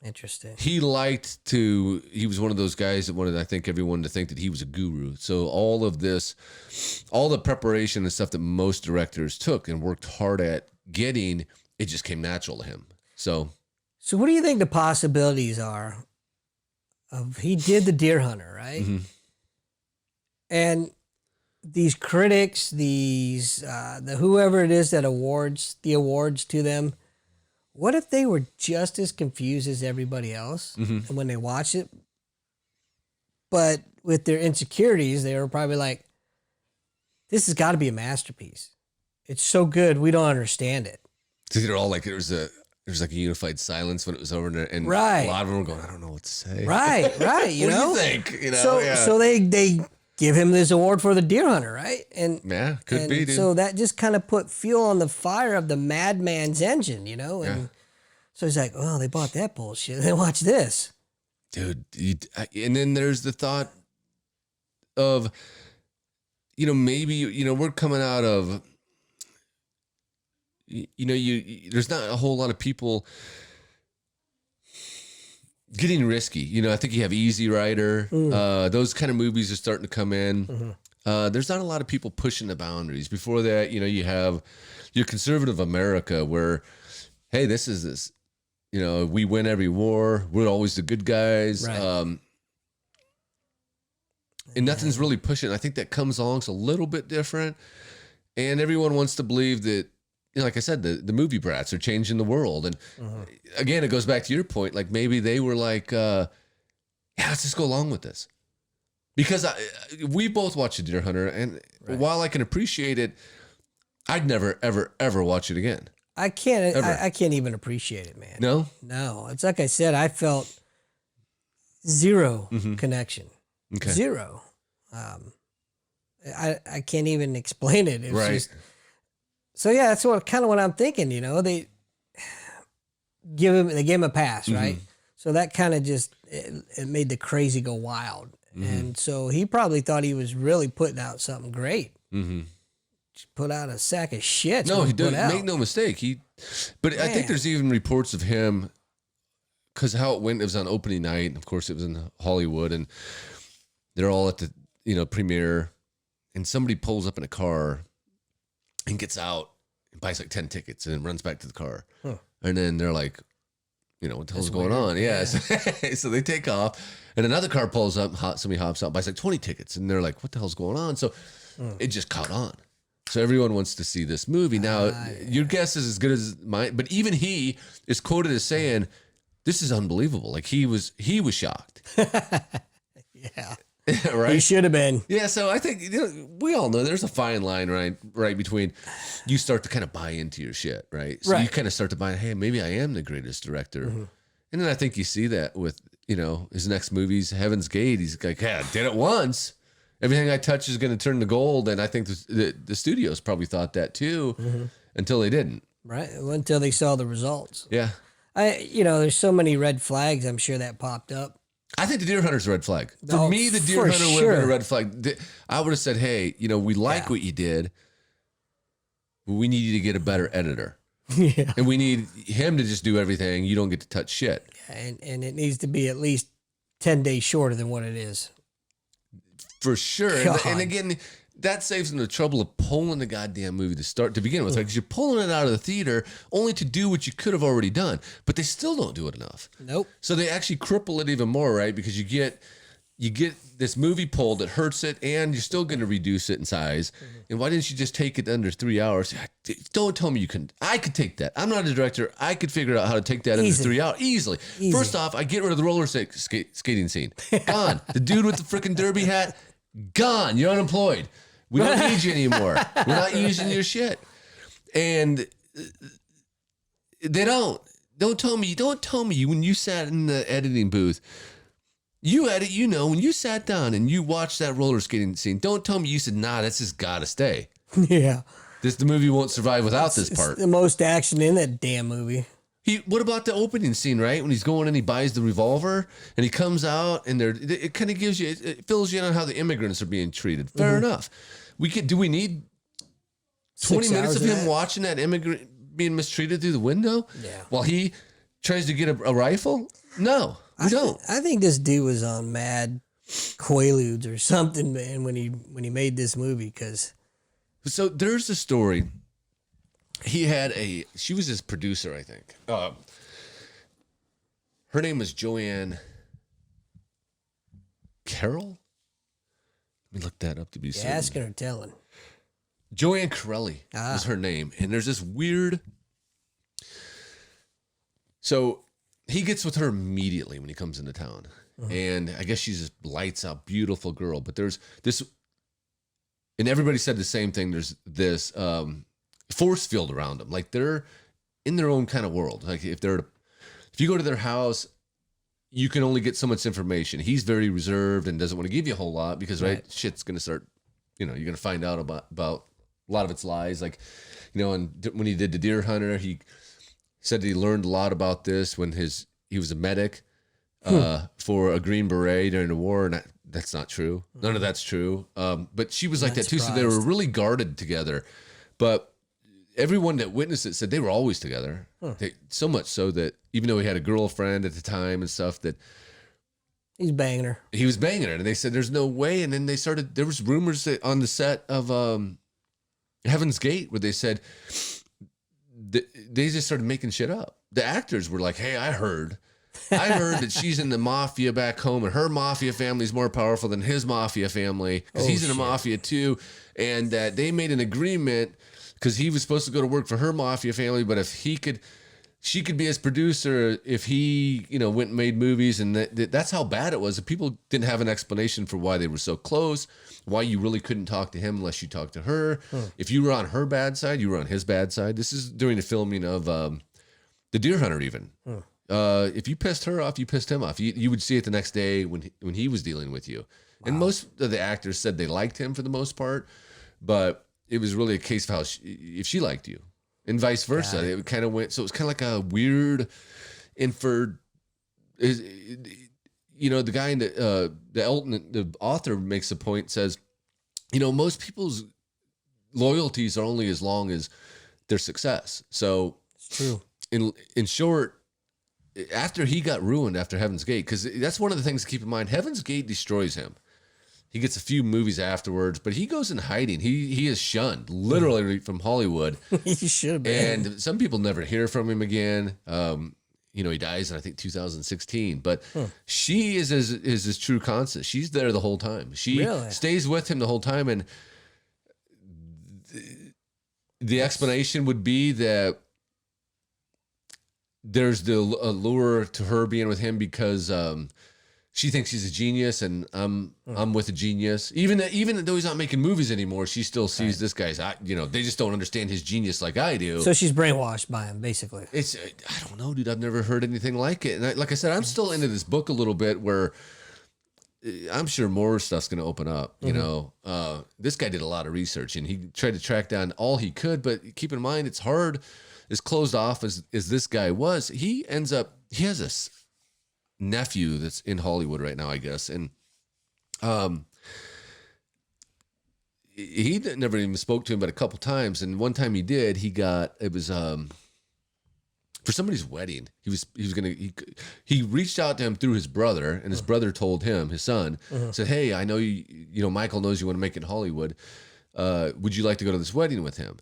Interesting. He was one of those guys that wanted, I think, everyone to think that he was a guru. So all the preparation and stuff that most directors took and worked hard at getting, it just came natural to him. So what do you think the possibilities are of, he did The Deer Hunter, right? Mm-hmm. And these critics, the whoever it is that awards the awards to them, what if they were just as confused as everybody else? Mm-hmm. And when they watch it, but with their insecurities, they were probably like, this has got to be a masterpiece. It's so good, we don't understand it. So they're all like, there's like a unified silence when it was over there, and right. A lot of them were going, I don't know what to say. Right. What do you think? So they give him this award for The Deer Hunter, right? And could be, dude. So that just kind of put fuel on the fire of the madman's engine, And so he's like, oh, they bought that bullshit. Then watch this. Dude. And then there's the thought of, maybe, we're coming out of, there's not a whole lot of people getting risky. I think you have Easy Rider. Those kind of movies are starting to come in. Mm-hmm. There's not a lot of people pushing the boundaries. Before that, you have your conservative America where, hey, this, we win every war. We're always the good guys. Right. And nothing's really pushing. I think that comes along a little bit different. And everyone wants to believe that, like I said, the movie brats are changing the world. And again, it goes back to your point. Like maybe they were like, let's just go along with this. Because we both watched The Deer Hunter. And while I can appreciate it, I'd never, ever, ever watch it again. I can't. I can't even appreciate it, man. No. It's like I said. I felt zero connection. Okay. Zero. I can't even explain it. It's just, so yeah, that's what I'm thinking. They gave him a pass, right? So that kind of just it made the crazy go wild, and so he probably thought he was really putting out something great. Mm-hmm. Put out a sack of shit. No, he didn't. Make no mistake. But I think there's even reports of him, because how it went, it was on opening night. Of course, it was in Hollywood, and they're all at the premiere, and somebody pulls up in a car and gets out and buys like 10 tickets and then runs back to the car. Huh. And then they're like, what the hell's going on? Yeah. So they take off, and another car pulls up, somebody hops out, buys like 20 tickets, and they're like, what the hell's going on? So it just caught on. So everyone wants to see this movie. Now, your guess is as good as mine, but even he is quoted as saying, this is unbelievable. Like he was shocked. Yeah. Right? He should have been. Yeah, so I think we all know there's a fine line, right between you start to kind of buy into your shit, right? So you kind of start to buy, hey, maybe I am the greatest director. Mm-hmm. And then I think you see that with, his next movie's Heaven's Gate. He's like, yeah, I did it once. Everything I touch is going to turn to gold. And I think the studios probably thought that too until they didn't. Right. Well, until they saw the results. Yeah. There's so many red flags, I'm sure that popped up. I think the Deer Hunter's a red flag. For me, the Deer Hunter would have been a red flag. I would have said, hey, we like what you did, but we need you to get a better editor. Yeah. And we need him to just do everything. You don't get to touch shit. And it needs to be at least 10 days shorter than what it is. For sure. And again, that saves them the trouble of pulling the goddamn movie to begin with. Because you're pulling it out of the theater only to do what you could have already done. But they still don't do it enough. Nope. So they actually cripple it even more, right? Because you get this movie pulled that hurts it, and you're still going to reduce it in size. And why didn't you just take it under 3 hours? Don't tell me you couldn't. I could take that. I'm not a director. I could figure out how to take that under 3 hours easily. First off, I get rid of the roller skating scene. Gone. The dude with the freaking derby hat, gone. You're unemployed. We don't need you anymore. We're not using your shit. And they don't. Don't tell me when you sat in the editing booth. You edit, when you sat down and you watched that roller skating scene, don't tell me you said, nah, this has got to stay. Yeah. The movie won't survive without this part. It's the most action in that damn movie. What about the opening scene, right? When he's going and he buys the revolver and he comes out and it kind of it fills you in on how the immigrants are being treated. Fair enough. Do we need 20 minutes of him watching that immigrant being mistreated through the window? Yeah. While he tries to get a rifle? No. We don't. I think this dude was on mad Quaaludes or something, man, when he made this movie. So there's a story. She was his producer, I think. Her name was Joanne Carroll. Let me look that up to be certain. Asking or telling. Joanne Corelli was her name. And there's this weird... So... He gets with her immediately when he comes into town. And I guess she's this lights out, beautiful girl. But there's this, and everybody said the same thing. There's this force field around them. Like they're in their own kind of world. Like if you go to their house, you can only get so much information. He's very reserved and doesn't want to give you a whole lot because, right, shit's going to start, you're going to find out about a lot of its lies. Like, and when he did the Deer Hunter, he said he learned a lot about this when he was a medic for a Green Beret during the war, and that's not true. None of that's true. But she was like that too, so they were really guarded together. But everyone that witnessed it said they were always together. So much so that even though he had a girlfriend at the time and stuff, that he was banging her, and they said there's no way. And then there was rumors that on the set of Heaven's Gate where they said they just started making shit up. The actors were like, hey, I heard that she's in the mafia back home and her mafia family is more powerful than his mafia family because he's in the mafia too. And that they made an agreement because he was supposed to go to work for her mafia family. But if she could be his producer if he, went and made movies. And that's how bad it was. People didn't have an explanation for why they were so close, why you really couldn't talk to him unless you talked to her. If you were on her bad side, you were on his bad side. This is during the filming of The Deer Hunter even. If you pissed her off, you pissed him off. You would see it the next day when he was dealing with you. Wow. And most of the actors said they liked him for the most part, but it was really a case of how if she liked you. And vice versa. It kind of went, so it was kind of like a weird inferred, the guy in the Elton, the author makes a point, says, most people's loyalties are only as long as their success. So it's true. In short, after he got ruined after Heaven's Gate, because that's one of the things to keep in mind, Heaven's Gate destroys him. He gets a few movies afterwards, but he goes in hiding. He is shunned, literally from Hollywood. He should have been. And some people never hear from him again. He dies in, I think, 2016. But she is his true constant. She's there the whole time. She stays with him the whole time. And the explanation would be that there's the allure to her being with him because she thinks he's a genius, and I'm with a genius. Even though he's not making movies anymore, she still sees this guy's. They just don't understand his genius like I do. So she's brainwashed by him, basically. I don't know, dude. I've never heard anything like it. And like I said, I'm still into this book a little bit, where I'm sure more stuff's going to open up. You know, this guy did a lot of research, and he tried to track down all he could. But keep in mind, it's hard. As closed off as this guy was, he has a nephew that's in Hollywood right now, I guess, and he never even spoke to him but a couple times, and one time he did. It was for somebody's wedding. He reached out to him through his brother, and his brother told him, his son, said, "Hey, I know Michael knows you want to make it in Hollywood. Would you like to go to this wedding with him?"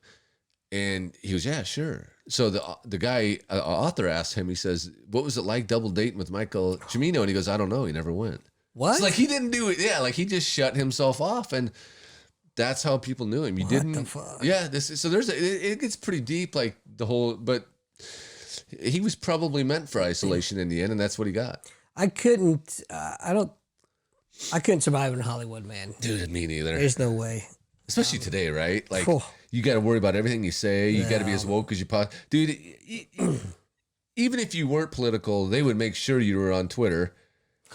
And he goes, "Yeah, sure." So the guy, author, asked him, he says, "What was it like double dating with Michael Cimino?" And he goes, "I don't know. He never went." What? It's like he didn't do it. Yeah, like he just shut himself off, and that's how people knew him. What the fuck? Yeah, it gets pretty deep, like the whole, but he was probably meant for isolation in the end, and that's what he got. I couldn't survive in Hollywood, man. Dude, me neither. There's no way. Especially today, right? Like, you got to worry about everything you say. You got to be as woke as you possibly. Dude, even if you weren't political, they would make sure you were on Twitter,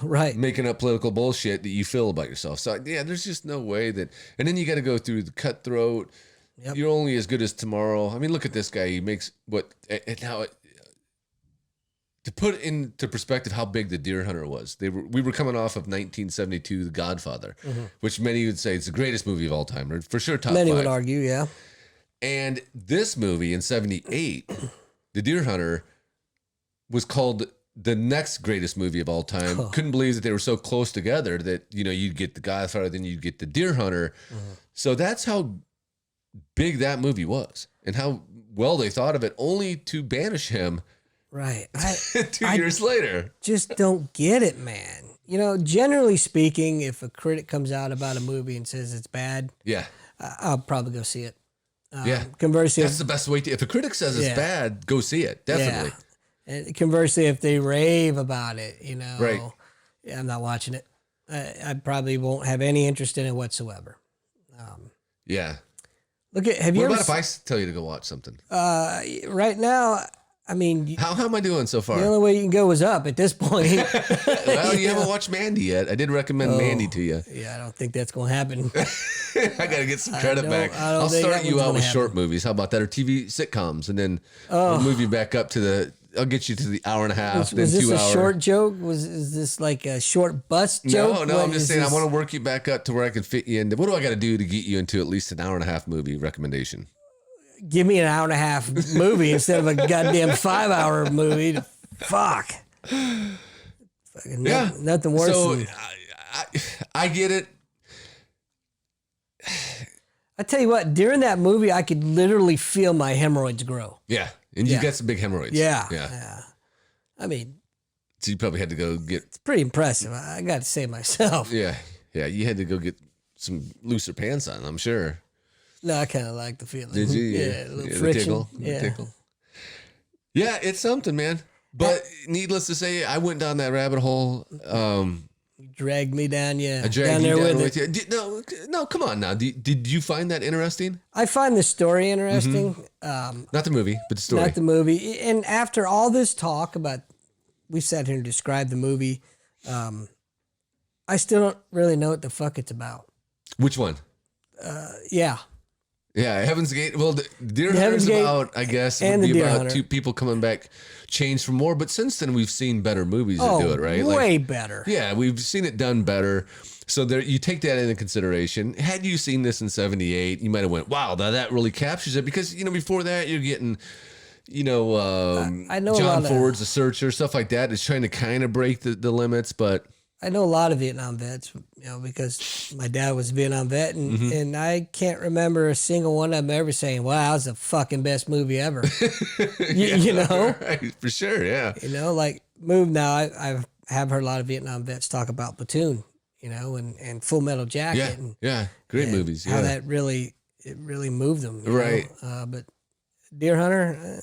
right, making up political bullshit that you feel about yourself. So yeah, there's just no way that. And then you got to go through the cutthroat. Yep. You're only as good as tomorrow. I mean, look at this guy. He makes what and now. To put into perspective how big the Deer Hunter was, we were coming off of 1972, The Godfather, which many would say it's the greatest movie of all time, or for sure top 5. Many would argue, yeah. And this movie in 78, The Deer Hunter, was called the next greatest movie of all time. Couldn't believe that they were so close together that, you'd get The Godfather, then you'd get The Deer Hunter. So that's how big that movie was and how well they thought of it, only to banish him. Right. 2 years later. Just don't get it, man. Generally speaking, if a critic comes out about a movie and says it's bad, yeah, I'll probably go see it. Yeah. Conversely, that's the best way to. If a critic says it's bad, go see it. Definitely. Yeah. And conversely, if they rave about it, right. Yeah, I'm not watching it. I probably won't have any interest in it whatsoever. Yeah. Look at. Have you What ever? about if I tell you to go watch something? Right now. I mean, how am I doing so far? The only way you can go is up at this point. Well, you haven't watched Mandy yet. I did recommend Mandy to you. Yeah, I don't think that's going to happen. I got to get some credit back. I'll start you out with short movies. How about that? Or TV sitcoms. And then we'll move you back up to I'll get you to the hour and a half, then 2 hours. Was this a short joke? Is this like a short bus joke? No, I'm just saying I want to work you back up to where I can fit you in. What do I got to do to get you into at least an hour and a half movie recommendation? Give me an hour and a half movie instead of a goddamn 5-hour movie. Fuck. Nothing worse. So I get it. I tell you what, during that movie, I could literally feel my hemorrhoids grow. Yeah. And you got some big hemorrhoids. Yeah. I mean, so you probably had to go get. It's pretty impressive. I got to say myself. Yeah. You had to go get some looser pants on, I'm sure. No, I kind of like the feeling. Did you? Yeah, a little friction. Tickle. Yeah, it's something, man. But needless to say, I went down that rabbit hole. You dragged me down, I dragged you down with you. No, come on now. Did you find that interesting? I find the story interesting. Not the movie, but the story. Not the movie. And after all this talk about, we sat here and described the movie, I still don't really know what the fuck it's about. Which one? Yeah. Yeah, Heaven's Gate. Well, the Deer Hunter's about, I guess, it would be about two people coming back changed for more. But since then, we've seen better movies that do it, right? Way better. Yeah, we've seen it done better. So there, you take that into consideration. Had you seen this in 78, you might have went, wow, that really captures it. Because, before that, you're getting, I know John Ford's The Searcher, stuff like that. It's trying to kind of break the limits, but... I know a lot of Vietnam vets, because my dad was a Vietnam vet, and I can't remember a single one of them ever saying, "Wow, that was the fucking best movie ever." you know, right, for sure, yeah. Like now, I have heard a lot of Vietnam vets talk about Platoon, and Full Metal Jacket, great movies. How that really moved them, right? But Deer Hunter,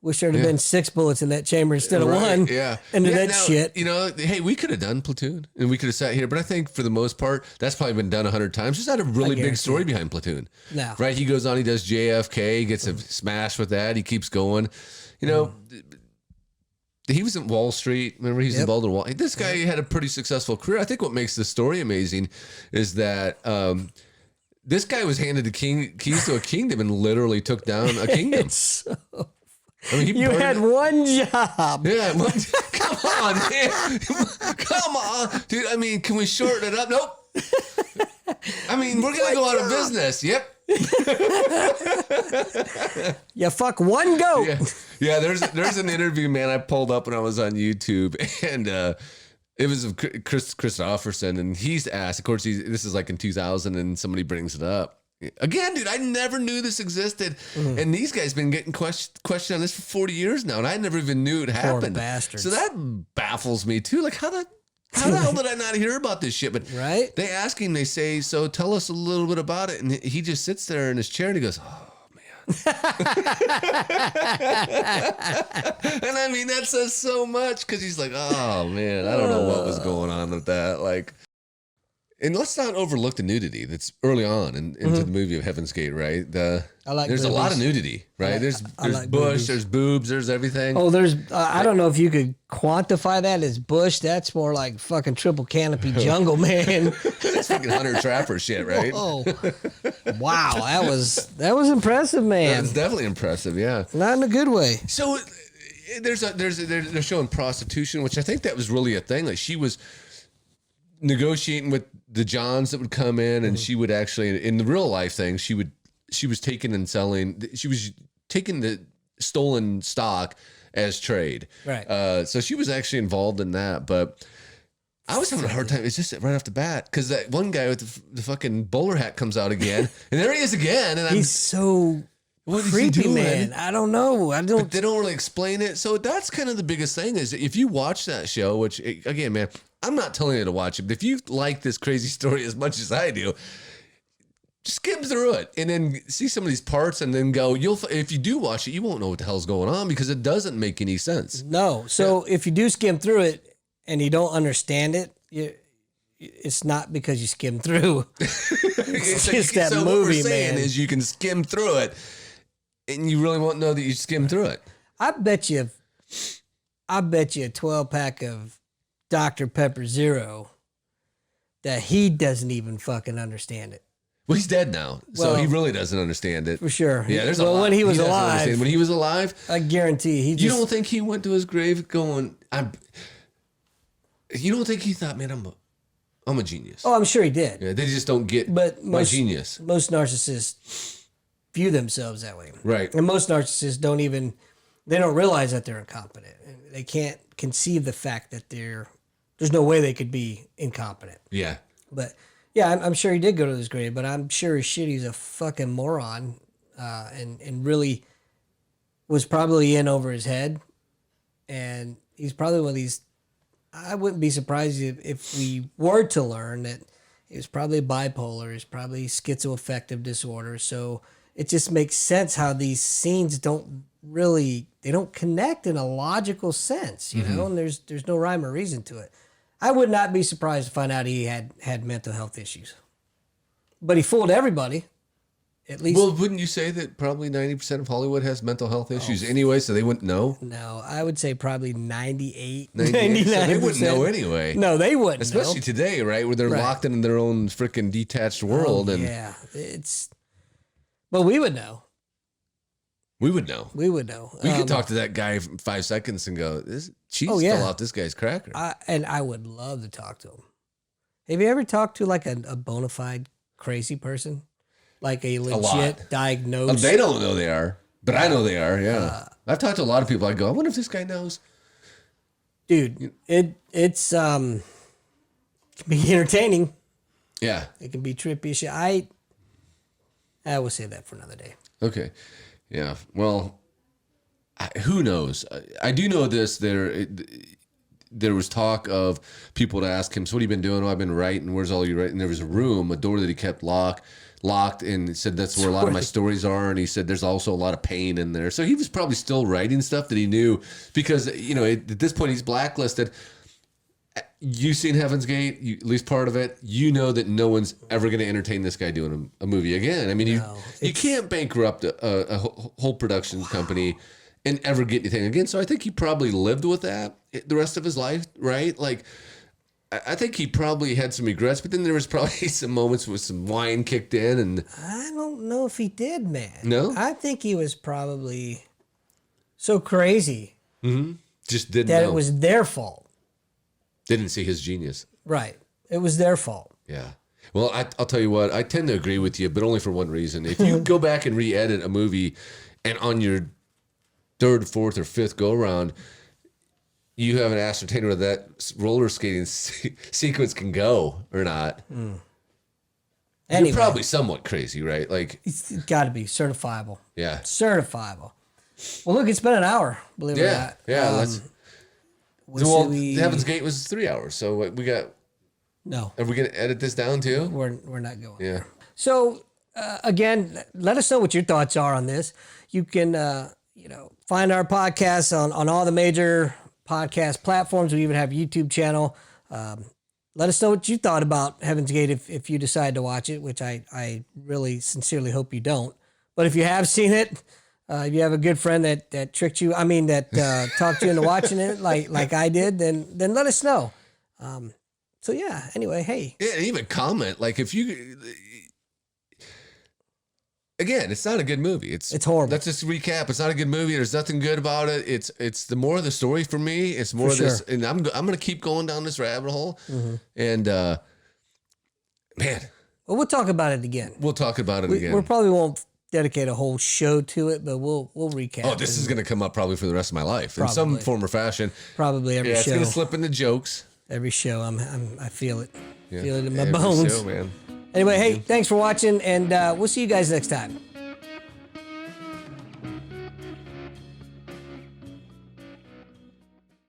Wish there'd have been 6 bullets in that chamber instead of one. Yeah. Into Yeah, that now, shit. You know, hey, we could have done Platoon and we could have sat here, but I think for the most part, that's probably been done 100 times. There's not a really big story behind Platoon. No. Right? He goes on, he does JFK, gets a smash with that. He keeps going. You know, he was in Wall Street. Remember, he's involved in Wall Street. This guy had a pretty successful career. I think what makes the story amazing is that this guy was handed the keys to a kingdom and literally took down a kingdom. I mean, you had one job. Yeah, come on, man. Come on. Dude, I mean, can we shorten it up? Nope. I mean, we're going to go out of business. Yep. You fuck one goat. Yeah, there's an interview, man, I pulled up when I was on YouTube, and it was of Chris Christopherson, and he's asked, of course, this is like in 2000, and somebody brings it up. Again, dude, I never knew this existed. And these guys been getting questioned on this for 40 years now, and I never even knew it happened. Poor bastards. So that baffles me, too. Like, how the hell did I not hear about this shit? But they ask him, they say, so tell us a little bit about it. And he just sits there in his chair, and he goes, oh, man. And I mean, that says so much, because he's like, oh, man, I don't know what was going on with that. Like, and let's not overlook the nudity that's early on into the movie of Heaven's Gate, right? There's a lot of nudity, right? There's like bush, movies. There's boobs, there's everything. Oh, there's, I don't know if you could quantify that as bush. That's more like fucking triple canopy jungle, man. That's fucking hunter trapper shit, right? Oh, wow. That was impressive, man. That's definitely impressive, yeah. Not in a good way. So they're showing prostitution, which I think that was really a thing. Like, she was negotiating with the Johns that would come in, and she would actually, in the real life thing, she was taking and selling. She was taking the stolen stock as trade. Right. So she was actually involved in that, but I was having a hard time. It's just right off the bat, because that one guy with the fucking bowler hat comes out again, and there he is again, and he's so creepy, man. I don't know. But they don't really explain it. So that's kind of the biggest thing, is if you watch that show, which again, man, I'm not telling you to watch it, but if you like this crazy story as much as I do, skim through it and then see some of these parts, and then go, if you do watch it, you won't know what the hell's going on, because it doesn't make any sense. No. So if you do skim through it and you don't understand it, it's not because you skim through. It's just that movie, what we're saying man. Is you can skim through it, and you really won't know that you skimmed through it. I bet you a 12-pack of Dr. Pepper Zero that he doesn't even fucking understand it. Well, he's dead now, so he really doesn't understand it. For sure. Yeah, there's a lot. When he was alive. When he was alive, I guarantee you don't think he went to his grave going, you don't think he thought, man, I'm a genius. Oh, I'm sure he did. Yeah, they just don't get my genius. Most narcissists view themselves that way. Right. And most narcissists don't realize that they're incompetent. They can't conceive the fact that there's no way they could be incompetent. Yeah. But yeah, I'm sure he did go to his grave, but I'm sure as shit he's a fucking moron, and really was probably in over his head. And he's probably one of these, I wouldn't be surprised if we were to learn that he was probably bipolar, he's probably schizoaffective disorder. So it just makes sense how these scenes don't connect in a logical sense, you know, and there's no rhyme or reason to it. I would not be surprised to find out he had mental health issues. But he fooled everybody. At least. Well, wouldn't you say that probably 90% of Hollywood has mental health issues anyway, so they wouldn't know? No, I would say probably 98, 99%. So they wouldn't know anyway. No, they wouldn't. Especially today, right? Where they're locked in their own freaking detached world. Yeah, but we would know. We would know. We would know. We could talk to that guy for 5 seconds and go, cheese fell off this guy's cracker. And I would love to talk to him. Have you ever talked to like a bona fide crazy person? Like a legit diagnosed? They don't know they are, but I know they are, yeah. I've talked to a lot of people. I go, I wonder if this guy knows. Dude, it's can be entertaining. Yeah. It can be trippy shit. I will say that for another day. Okay. Yeah. Well, who knows? I do know this. there was talk of people to ask him, so what have you been doing? Oh, I've been writing. Where's all your writing? And there was a door that he kept locked, and he said that's where a lot of my stories are. And he said there's also a lot of pain in there. So he was probably still writing stuff that he knew because, at this point he's blacklisted. You've seen Heaven's Gate, at least part of it. You know that no one's ever going to entertain this guy doing a movie again. I mean, you can't bankrupt a whole production company and ever get anything again. So I think he probably lived with that the rest of his life, right? Like, I think he probably had some regrets, but then there was probably some moments with some wine kicked in. And I don't know if he did, man. No? I think he was probably so crazy just didn't that know. it was their fault. Didn't see his genius. Right. It was their fault. Yeah. Well, I'll tell you what, I tend to agree with you, but only for one reason. If you go back and re-edit a movie and on your third, fourth, or fifth go-around, you haven't ascertained whether that roller skating sequence can go or not. Anyway, You're probably somewhat crazy, right? Like, it's got to be certifiable. Yeah. Certifiable. Well, look, it's been an hour, believe it or not. Yeah. Well, Heaven's Gate was 3 hours, so we got... No. Are we going to edit this down too? We're not going. Yeah. So, again, let us know what your thoughts are on this. You can, find our podcast on all the major podcast platforms. We even have a YouTube channel. Let us know what you thought about Heaven's Gate if you decide to watch it, which I really sincerely hope you don't. But if you have seen it, if you have a good friend that tricked you, that talked you into watching it like I did, then let us know. So yeah, anyway, hey. Yeah, and even comment. Like if you... Again, it's not a good movie. It's horrible. Let's just recap. It's not a good movie. There's nothing good about it. It's the more of the story for me. It's more of this, and I'm gonna keep going down this rabbit hole. And man, well, we'll talk about it again. We'll talk about it again. We probably won't dedicate a whole show to it, but we'll recap. Oh, this is gonna come up probably for the rest of my life in some form or fashion. Probably every show. It's gonna slip into jokes. Every show, I feel it. Yeah. Feel it in my bones. Show, man. Anyway, hey, thanks for watching, and we'll see you guys next time.